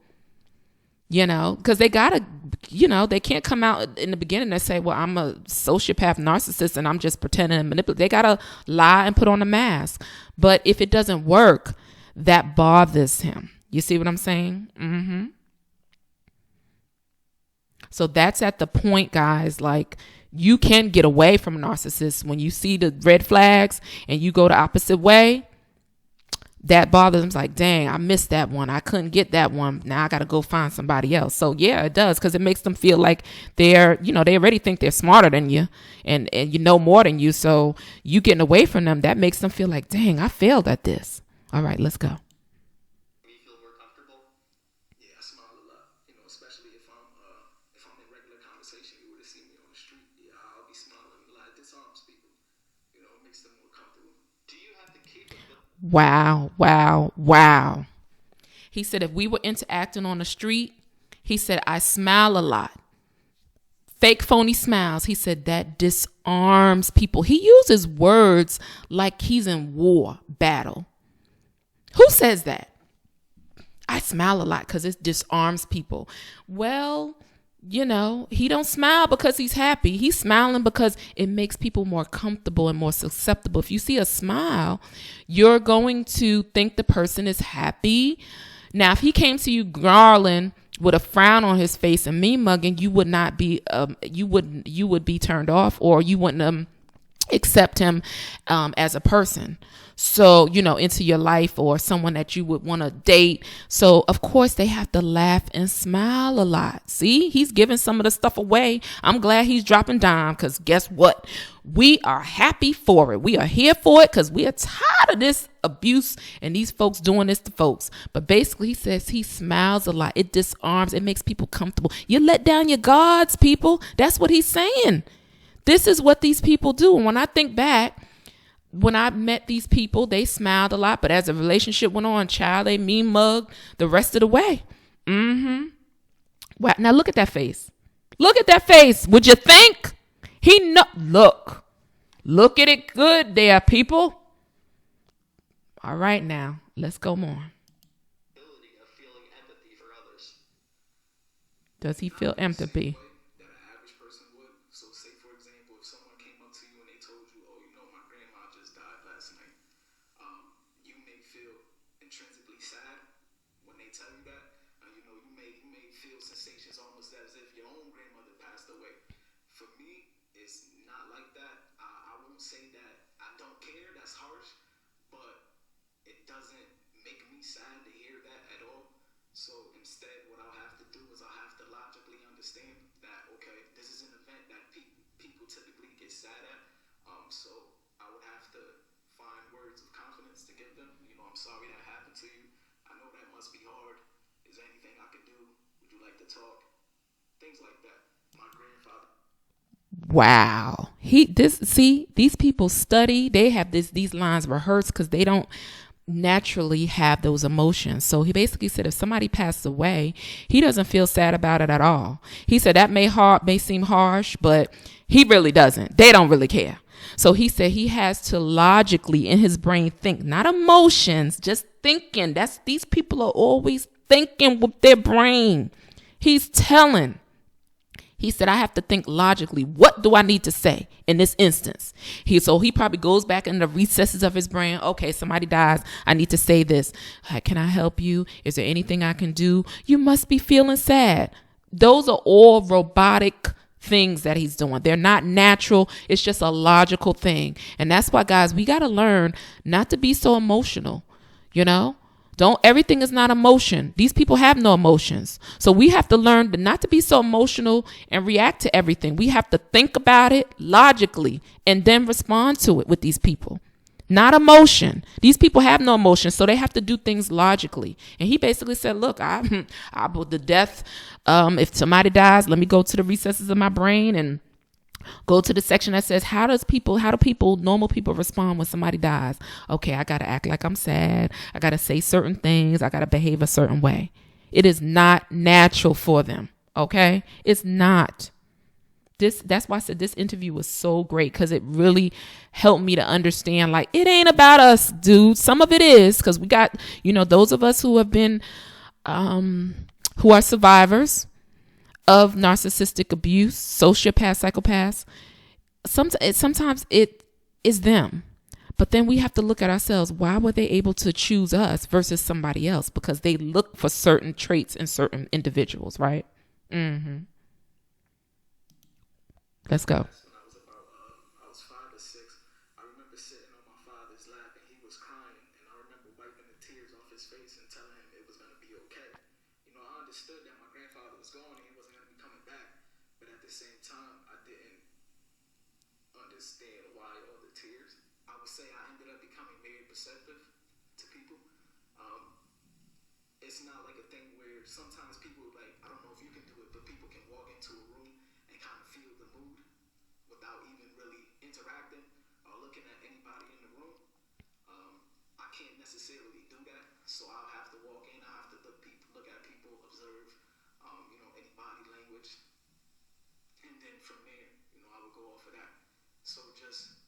because they gotta, they can't come out in the beginning and say, well, I'm a sociopath narcissist and I'm just pretending and manipulate. They gotta lie and put on a mask. But if it doesn't work, that bothers him. You see what I'm saying? Mm-hmm. So that's at the point, guys, like you can get away from a narcissist when you see the red flags and you go the opposite way. That bothers them. It's like, dang, I missed that one. I couldn't get that one. Now I got to go find somebody else. So yeah, it does, because it makes them feel like they're, they already think they're smarter than you and you know more than you. So you getting away from them, that makes them feel like, dang, I failed at this. All right, let's go. You feel more comfortable? Yeah, I smile a lot. Especially if I'm in regular conversation, you would have seen me on the street. Yeah, I'll be smiling a lot. It disarms people. It makes them more comfortable. Do you have the capability? Wow. He said if we were interacting on the street, he said, I smile a lot. Fake phony smiles. He said that disarms people. He uses words like he's in war, battle. Who says that? I smile a lot because it disarms people. Well, he don't smile because he's happy. He's smiling because it makes people more comfortable and more susceptible. If you see a smile, you're going to think the person is happy. Now, if he came to you growling with a frown on his face and mean mugging, you would not be, you would be turned off, or you wouldn't accept him as a person. So, into your life, or someone that you would want to date. So, of course, they have to laugh and smile a lot. See, he's giving some of the stuff away. I'm glad he's dropping down, because guess what? We are happy for it. We are here for it because we are tired of this abuse and these folks doing this to folks. But basically, he says he smiles a lot. It disarms. It makes people comfortable. You let down your guards, people. That's what he's saying. This is what these people do. And when I think back, when I met these people, they smiled a lot, but as the relationship went on, child, they mean mugged the rest of the way. Mm-hmm. Wow. Now look at that face. Look at that face. Would you think look at it good there, people. All right, now let's go more. Ability of feeling empathy for others. Does he feel empathy? That an average person would. So say, for example, if someone came up to you and they told you, oh, my grandma just died last night, you may feel intrinsically sad when they tell you that. You may feel sensations almost as if your own grandmother passed away. For me, it's not like that. I won't say that I don't care. That's harsh. But it doesn't make me sad to hear that at all. So instead, what I'll have to do is I'll have to logically understand that, okay, this is an event that people typically get sad at. So I would have to find words of confidence to give them. I'm sorry that happened to you. I know that must be hard. Is there anything I could do? Would you like to talk? Things like that. My grandfather. Wow. These people study. They have these lines rehearsed because they don't naturally have those emotions. So he basically said if somebody passed away, he doesn't feel sad about it at all. He said that may seem harsh, but he really doesn't. They don't really care. So he said he has to logically in his brain think, not emotions, just thinking. These people are always thinking with their brain. He's telling. He said, I have to think logically. What do I need to say in this instance? So he probably goes back in the recesses of his brain. Okay, somebody dies. I need to say this. Can I help you? Is there anything I can do? You must be feeling sad. Those are all robotic things that he's doing. They're not natural. It's just a logical thing. And that's why, guys, we got to learn not to be so emotional, everything is not emotion. These people have no emotions. So we have to learn not to be so emotional and react to everything. We have to think about it logically and then respond to it with these people. Not emotion. These people have no emotion, so they have to do things logically. And he basically said, look, I put the death, if somebody dies, let me go to the recesses of my brain and go to the section that says, how do normal people respond when somebody dies? Okay, I got to act like I'm sad. I got to say certain things. I got to behave a certain way. It is not natural for them. Okay? It's not. That's why I said this interview was so great, because it really helped me to understand, like, it ain't about us, dude. Some of it is, because we got, those of us who have been, who are survivors of narcissistic abuse, sociopaths, psychopaths. Sometimes it is them. But then we have to look at ourselves. Why were they able to choose us versus somebody else? Because they look for certain traits in certain individuals, right? Mm-hmm. Let's go. When I was 5 or 6, I remember sitting on my father's lap and he was crying, and I remember wiping the tears off his face and telling him it was going to be okay. I understood that my grandfather was gone and he wasn't going to be coming back, but at the same time, I didn't understand why all the tears. I would say I ended up becoming very perceptive to people. It's not like a thing where sometimes people, like, I don't know if you can do it, but people can walk into a room and kind of feel the mood without even really interacting or looking at anybody in the room. I can't necessarily do that, so I'll have to walk in. I have to look at people, observe, any body language, and then from there, I would go off of that. So just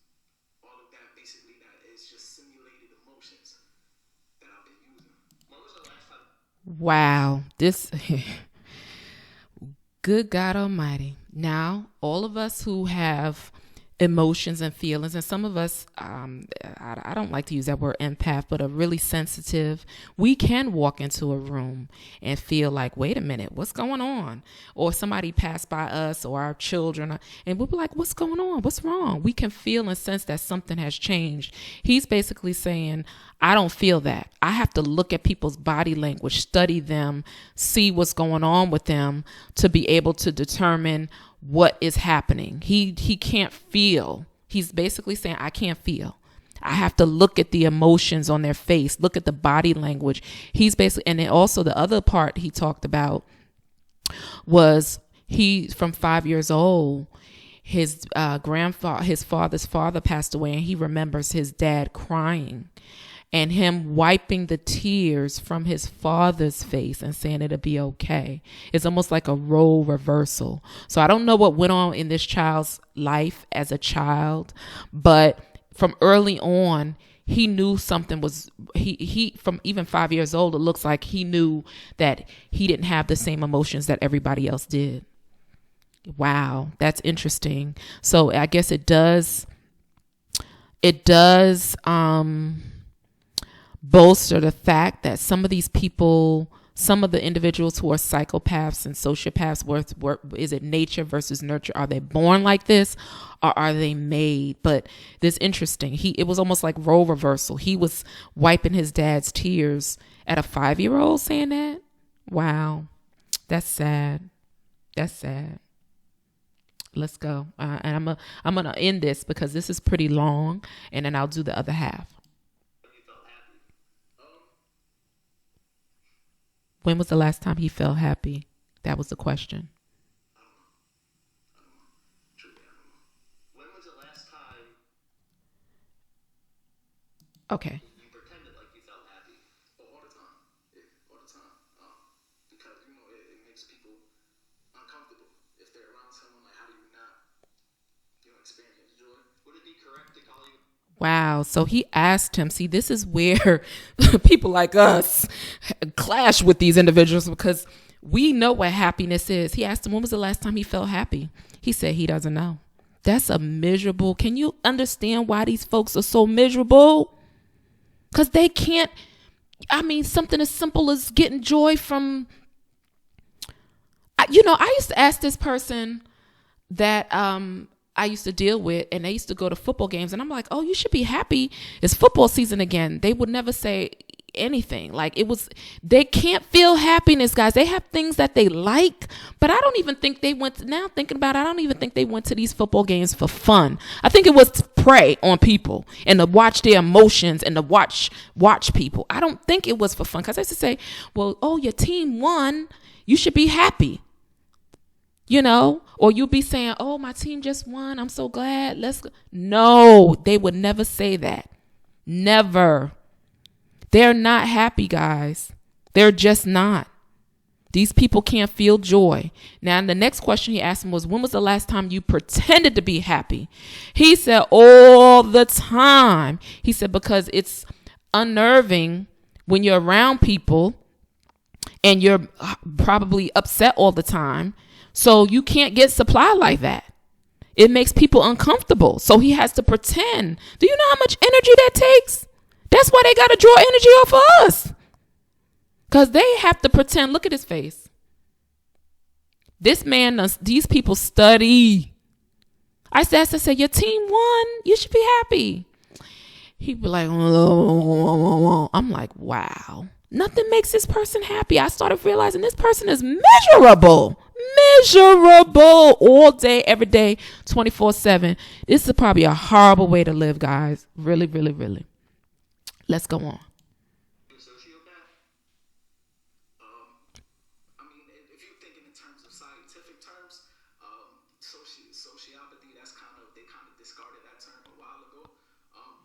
all of that, basically, that is just simulated emotions that I've been using. When was the last time? Wow, this good God Almighty. Now, all of us who have emotions and feelings, and some of us, I don't like to use that word empath, but are really sensitive, we can walk into a room and feel like, wait a minute, what's going on? Or somebody passed by us or our children, and we'll be like, what's going on? What's wrong? We can feel and sense that something has changed. He's basically saying, I don't feel that. I have to look at people's body language, study them, see what's going on with them to be able to determine what is happening. He can't feel. He's basically saying, I can't feel. I have to look at the emotions on their face, look at the body language. He's basically, and then also the other part he talked about was from 5 years old, his father's father passed away, and he remembers his dad crying and him wiping the tears from his father's face and saying it'll be okay. It's almost like a role reversal. So I don't know what went on in this child's life as a child, but from early on, he knew something was, he from even 5 years old, it looks like he knew that he didn't have the same emotions that everybody else did. Wow, that's interesting. So I guess it does bolster the fact that some of these people, some of the individuals who are psychopaths and sociopaths, is it nature versus nurture? Are they born like this or are they made? But this interesting. It was almost like role reversal. He was wiping his dad's tears at a 5-year-old saying that. Wow. That's sad. That's sad. Let's go. And I'm going to end this because this is pretty long, and then I'll do the other half. When was the last time he felt happy? That was the question. When was the last time? Okay. You pretended like you felt happy? All the time. Yeah, all the time. Because, it makes people uncomfortable. If they're around someone, like, how do you not, experience joy? Would it be correct to call you? Wow. So he asked him, see, this is where people like us clash with these individuals because we know what happiness is. He asked him, when was the last time he felt happy? He said he doesn't know. That's a miserable. Can you understand why these folks are so miserable? Because they can't, something as simple as getting joy from, I used to ask this person, that I used to deal with, and they used to go to football games, and I'm like, oh, you should be happy. It's football season again. They would never say anything. Like, they can't feel happiness, guys. They have things that they like, but I don't even think they went I don't even think they went to these football games for fun. I think it was to prey on people and to watch their emotions and to watch people. I don't think it was for fun, because I used to say, well, oh, your team won, you should be happy. Or you'll be saying, oh, my team just won, I'm so glad, let's go. No, they would never say that. Never. They're not happy, guys. They're just not. These people can't feel joy. Now, the next question he asked him was, when was the last time you pretended to be happy? He said, all the time. He said, because it's unnerving when you're around people and you're probably upset all the time. So you can't get supply like that. It makes people uncomfortable. So he has to pretend. Do you know how much energy that takes? That's why they got to draw energy off of us. Because they have to pretend. Look at his face. This man, these people study. I said, your team won. You should be happy. He'd be like, oh. I'm like, wow. Nothing makes this person happy. I started realizing this person is miserable. Miserable all day, every day, 24/7. This is probably a horrible way to live, guys. Really, really, really. Let's go on. Sociopath? I mean, if you're thinking in terms of scientific terms, sociopathy, they kind of discarded that term a while ago.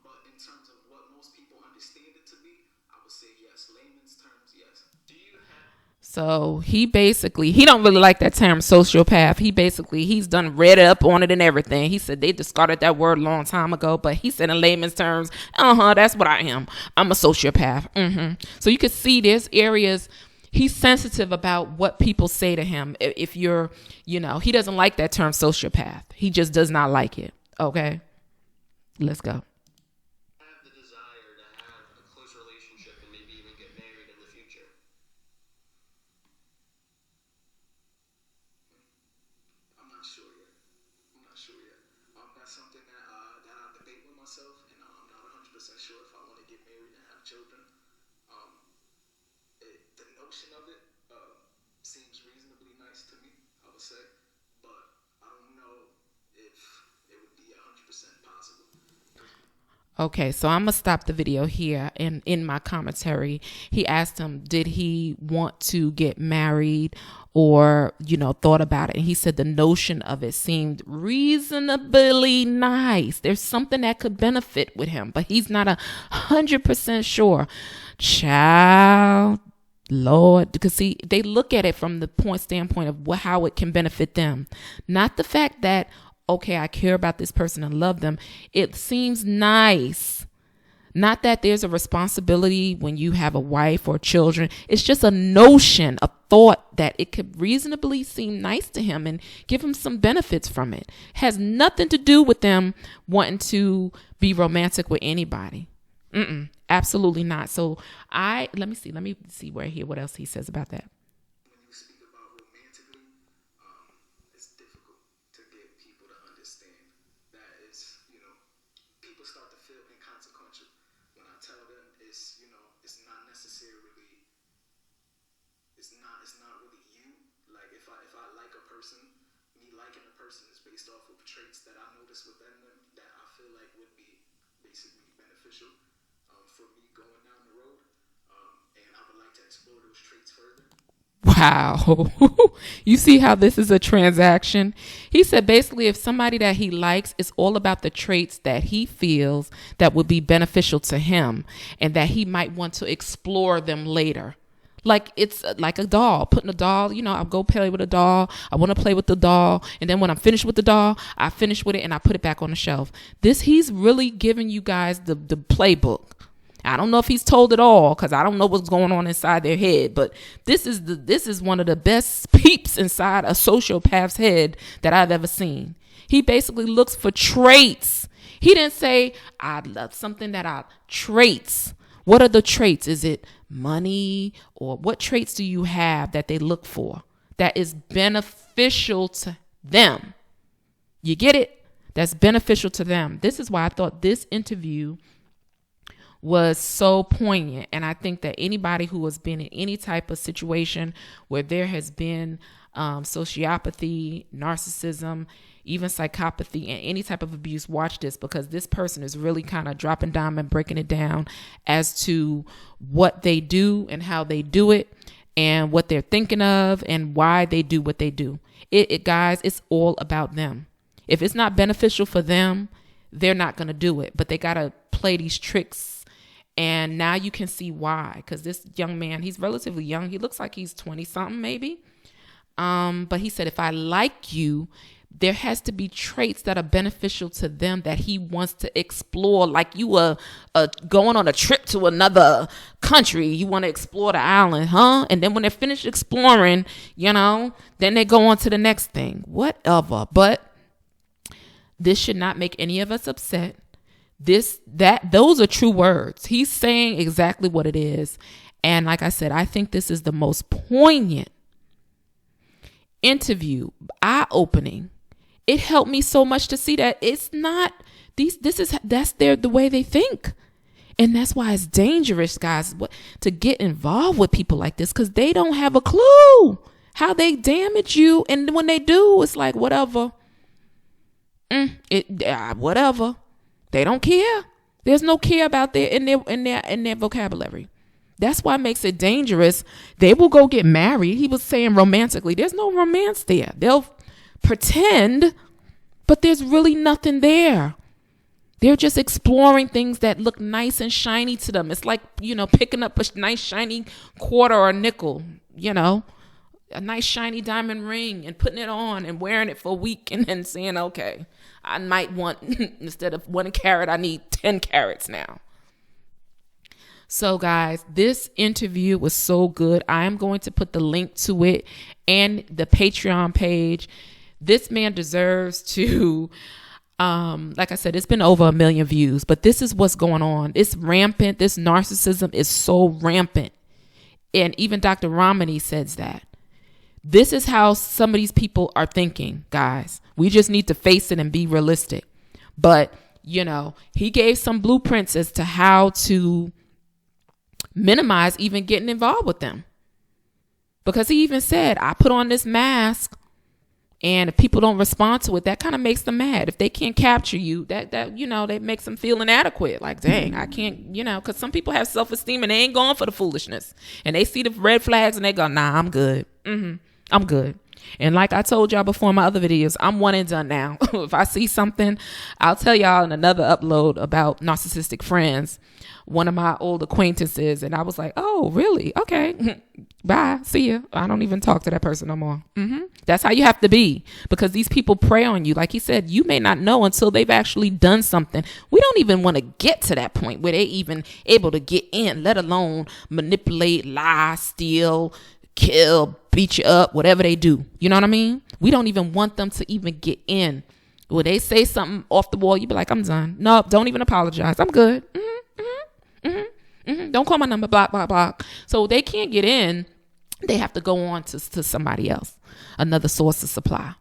But in terms of what most people understand it to be, I would say yes. Layman's terms, yes. So he don't really like that term sociopath. He's done read up on it and everything. He said they discarded that word a long time ago, but he said in layman's terms, that's what I am. I'm a sociopath. So you can see there's areas he's sensitive about what people say to him. If you're, he doesn't like that term sociopath. He just does not like it. Okay, let's go. Sure if I want to get married and have children. The notion of it seems reasonably nice to me, I would say, but I don't know if it would be 100% possible. Okay, so I'm going to stop the video here. And in my commentary, he asked him, did he want to get married or, thought about it? And he said the notion of it seemed reasonably nice. There's something that could benefit with him, but he's not 100% sure. Child, Lord, because see, they look at it from the standpoint of how it can benefit them. Not the fact that, okay, I care about this person and love them. It seems nice. Not that there's a responsibility when you have a wife or children. It's just a notion, a thought that it could reasonably seem nice to him and give him some benefits from it. Has nothing to do with them wanting to be romantic with anybody. Absolutely not. So let me see what else he says about that. It's not really you. Like if I like a person, me liking a person is based off of traits that I notice within them that I feel like would be basically beneficial for me going down the road, and I would like to explore those traits further. Wow. You see how this is a transaction? He said basically if somebody that he likes, it's all about the traits that he feels that would be beneficial to him and that he might want to explore them later. Like it's like a doll, putting a doll, I'll go play with a doll. I want to play with the doll. And then when I'm finished with the doll, I finish with it and I put it back on the shelf. He's really giving you guys the playbook. I don't know if he's told it all because I don't know what's going on inside their head. But this is one of the best peeps inside a sociopath's head that I've ever seen. He basically looks for traits. He didn't say, I love something traits. What are the traits? Is it money or what traits do you have that they look for that is beneficial to them? You get it? That's beneficial to them. This is why I thought this interview was so poignant. And I think that anybody who has been in any type of situation where there has been sociopathy, narcissism, even psychopathy, and any type of abuse, watch this, because this person is really kind of dropping down and breaking it down as to what they do and how they do it and what they're thinking of and why they do what they do. Guys, it's all about them. If it's not beneficial for them, they're not going to do it, but they got to play these tricks. And now you can see why, because this young man, he's relatively young. He looks like he's 20 something maybe. But he said, if I like you, there has to be traits that are beneficial to them that he wants to explore. Like you are going on a trip to another country. You want to explore the island, huh? And then when they're finished exploring, then they go on to the next thing, whatever. But this should not make any of us upset. Those are true words. He's saying exactly what it is. And like I said, I think this is the most poignant interview, eye-opening. It helped me so much to see that it's not that's the way they think. And that's why it's dangerous, guys, to get involved with people like this, because they don't have a clue how they damage you. And when they do, it's like, whatever. Whatever. They don't care. There's no care about in their vocabulary. That's why it makes it dangerous. They will go get married. He was saying romantically. There's no romance there. They'll pretend, but there's really nothing there. They're just exploring things that look nice and shiny to them. It's like, picking up a nice shiny quarter or a nickel, a nice shiny diamond ring and putting it on and wearing it for a week and then saying, okay, I might want, instead of 1 carat, I need 10 carats now. So guys, this interview was so good. I am going to put the link to it and the Patreon page. This man deserves to, like I said, it's been over 1 million views, but this is what's going on. It's rampant. This narcissism is so rampant. And even Dr. Ramani says that. This is how some of these people are thinking, guys. We just need to face it and be realistic. But, he gave some blueprints as to how to minimize even getting involved with them. Because he even said, I put on this mask, and if people don't respond to it, that kind of makes them mad. If they can't capture you, that that makes them feel inadequate. Like, dang, I can't, because some people have self-esteem and they ain't going for the foolishness. And they see the red flags and they go, nah, I'm good. I'm good. And like I told y'all before in my other videos, I'm one and done now. If I see something, I'll tell y'all in another upload about narcissistic friends, one of my old acquaintances. And I was like, oh, really? Okay. Bye. See ya. I don't even talk to that person no more. That's how you have to be, because these people prey on you. Like he said, you may not know until they've actually done something. We don't even want to get to that point where they even able to get in, let alone manipulate, lie, steal, kill, beat you up, whatever they do. You know what I mean? We don't even want them to even get in. When they say something off the wall, you be like, I'm done. No, don't even apologize. I'm good. Don't call my number, block, block, block. So they can't get in. They have to go on to somebody else, another source of supply.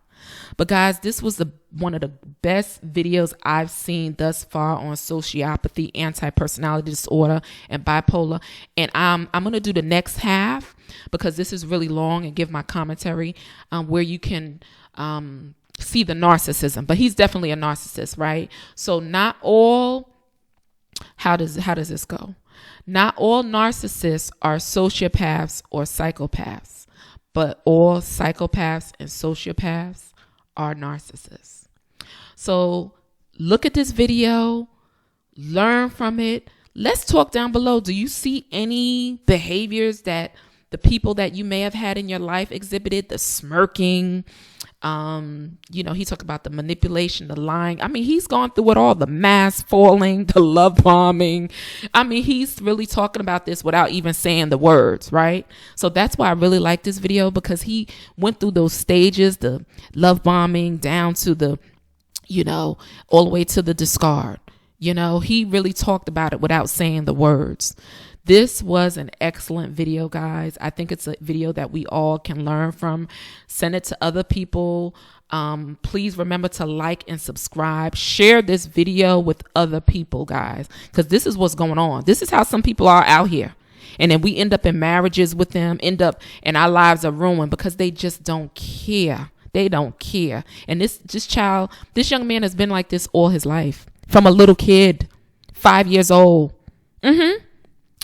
But guys, this was one of the best videos I've seen thus far on sociopathy, anti-personality disorder, and bipolar. And I'm going to do the next half, because this is really long, and give my commentary where you can see the narcissism. But he's definitely a narcissist, right? So not all, how does this go? Not all narcissists are sociopaths or psychopaths, but all psychopaths and sociopaths are narcissists. So look at this video, learn from it. Let's talk down below. Do you see any behaviors that the people that you may have had in your life exhibited? The smirking, he talked about the manipulation, the lying. I mean, he's gone through it all, the mask falling, the love bombing. I mean, he's really talking about this without even saying the words, right? So that's why I really like this video, because he went through those stages, the love bombing down to the, all the way to the discard. He really talked about it without saying the words. This was an excellent video, guys. I think it's a video that we all can learn from. Send it to other people. Please remember to like and subscribe. Share this video with other people, guys, because this is what's going on. This is how some people are out here. And then we end up in marriages with them, and our lives are ruined because they just don't care. They don't care. And this young man has been like this all his life, from a little kid, 5 years old.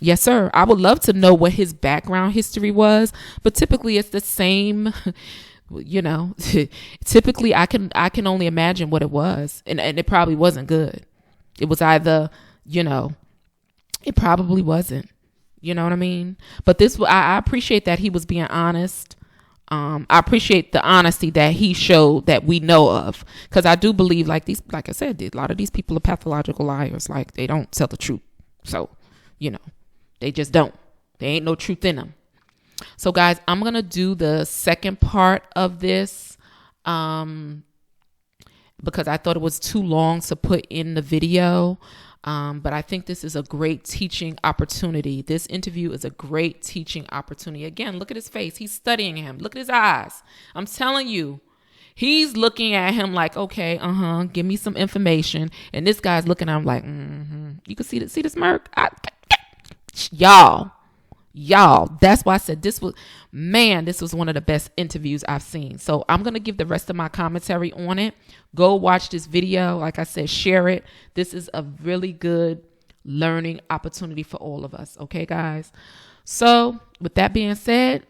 Yes, sir. I would love to know what his background history was, but typically it's the same. Typically I can only imagine what it was, and it probably wasn't good. It was either, it probably wasn't. You know what I mean? But I appreciate that he was being honest. I appreciate the honesty that he showed that we know of, because I do believe, like I said, a lot of these people are pathological liars. Like, they don't tell the truth. So, they just don't. There ain't no truth in them. So, guys, I'm going to do the second part of this because I thought it was too long to put in the video. But I think this is a great teaching opportunity. This interview is a great teaching opportunity. Again, look at his face. He's studying him. Look at his eyes. I'm telling you, he's looking at him like, okay, give me some information. And this guy's looking at him like, You can see the smirk. Y'all, that's why I said this was one of the best interviews I've seen. So I'm going to give the rest of my commentary on it. Go watch this video. Like I said, share it. This is a really good learning opportunity for all of us. Okay, guys? So with that being said,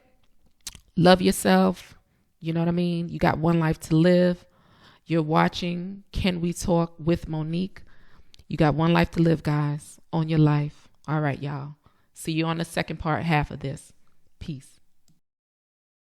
love yourself. You know what I mean? You got one life to live. You're watching Can We Talk with Monique. You got one life to live, guys. Own your life. All right, y'all. See you on the second half of this. Peace.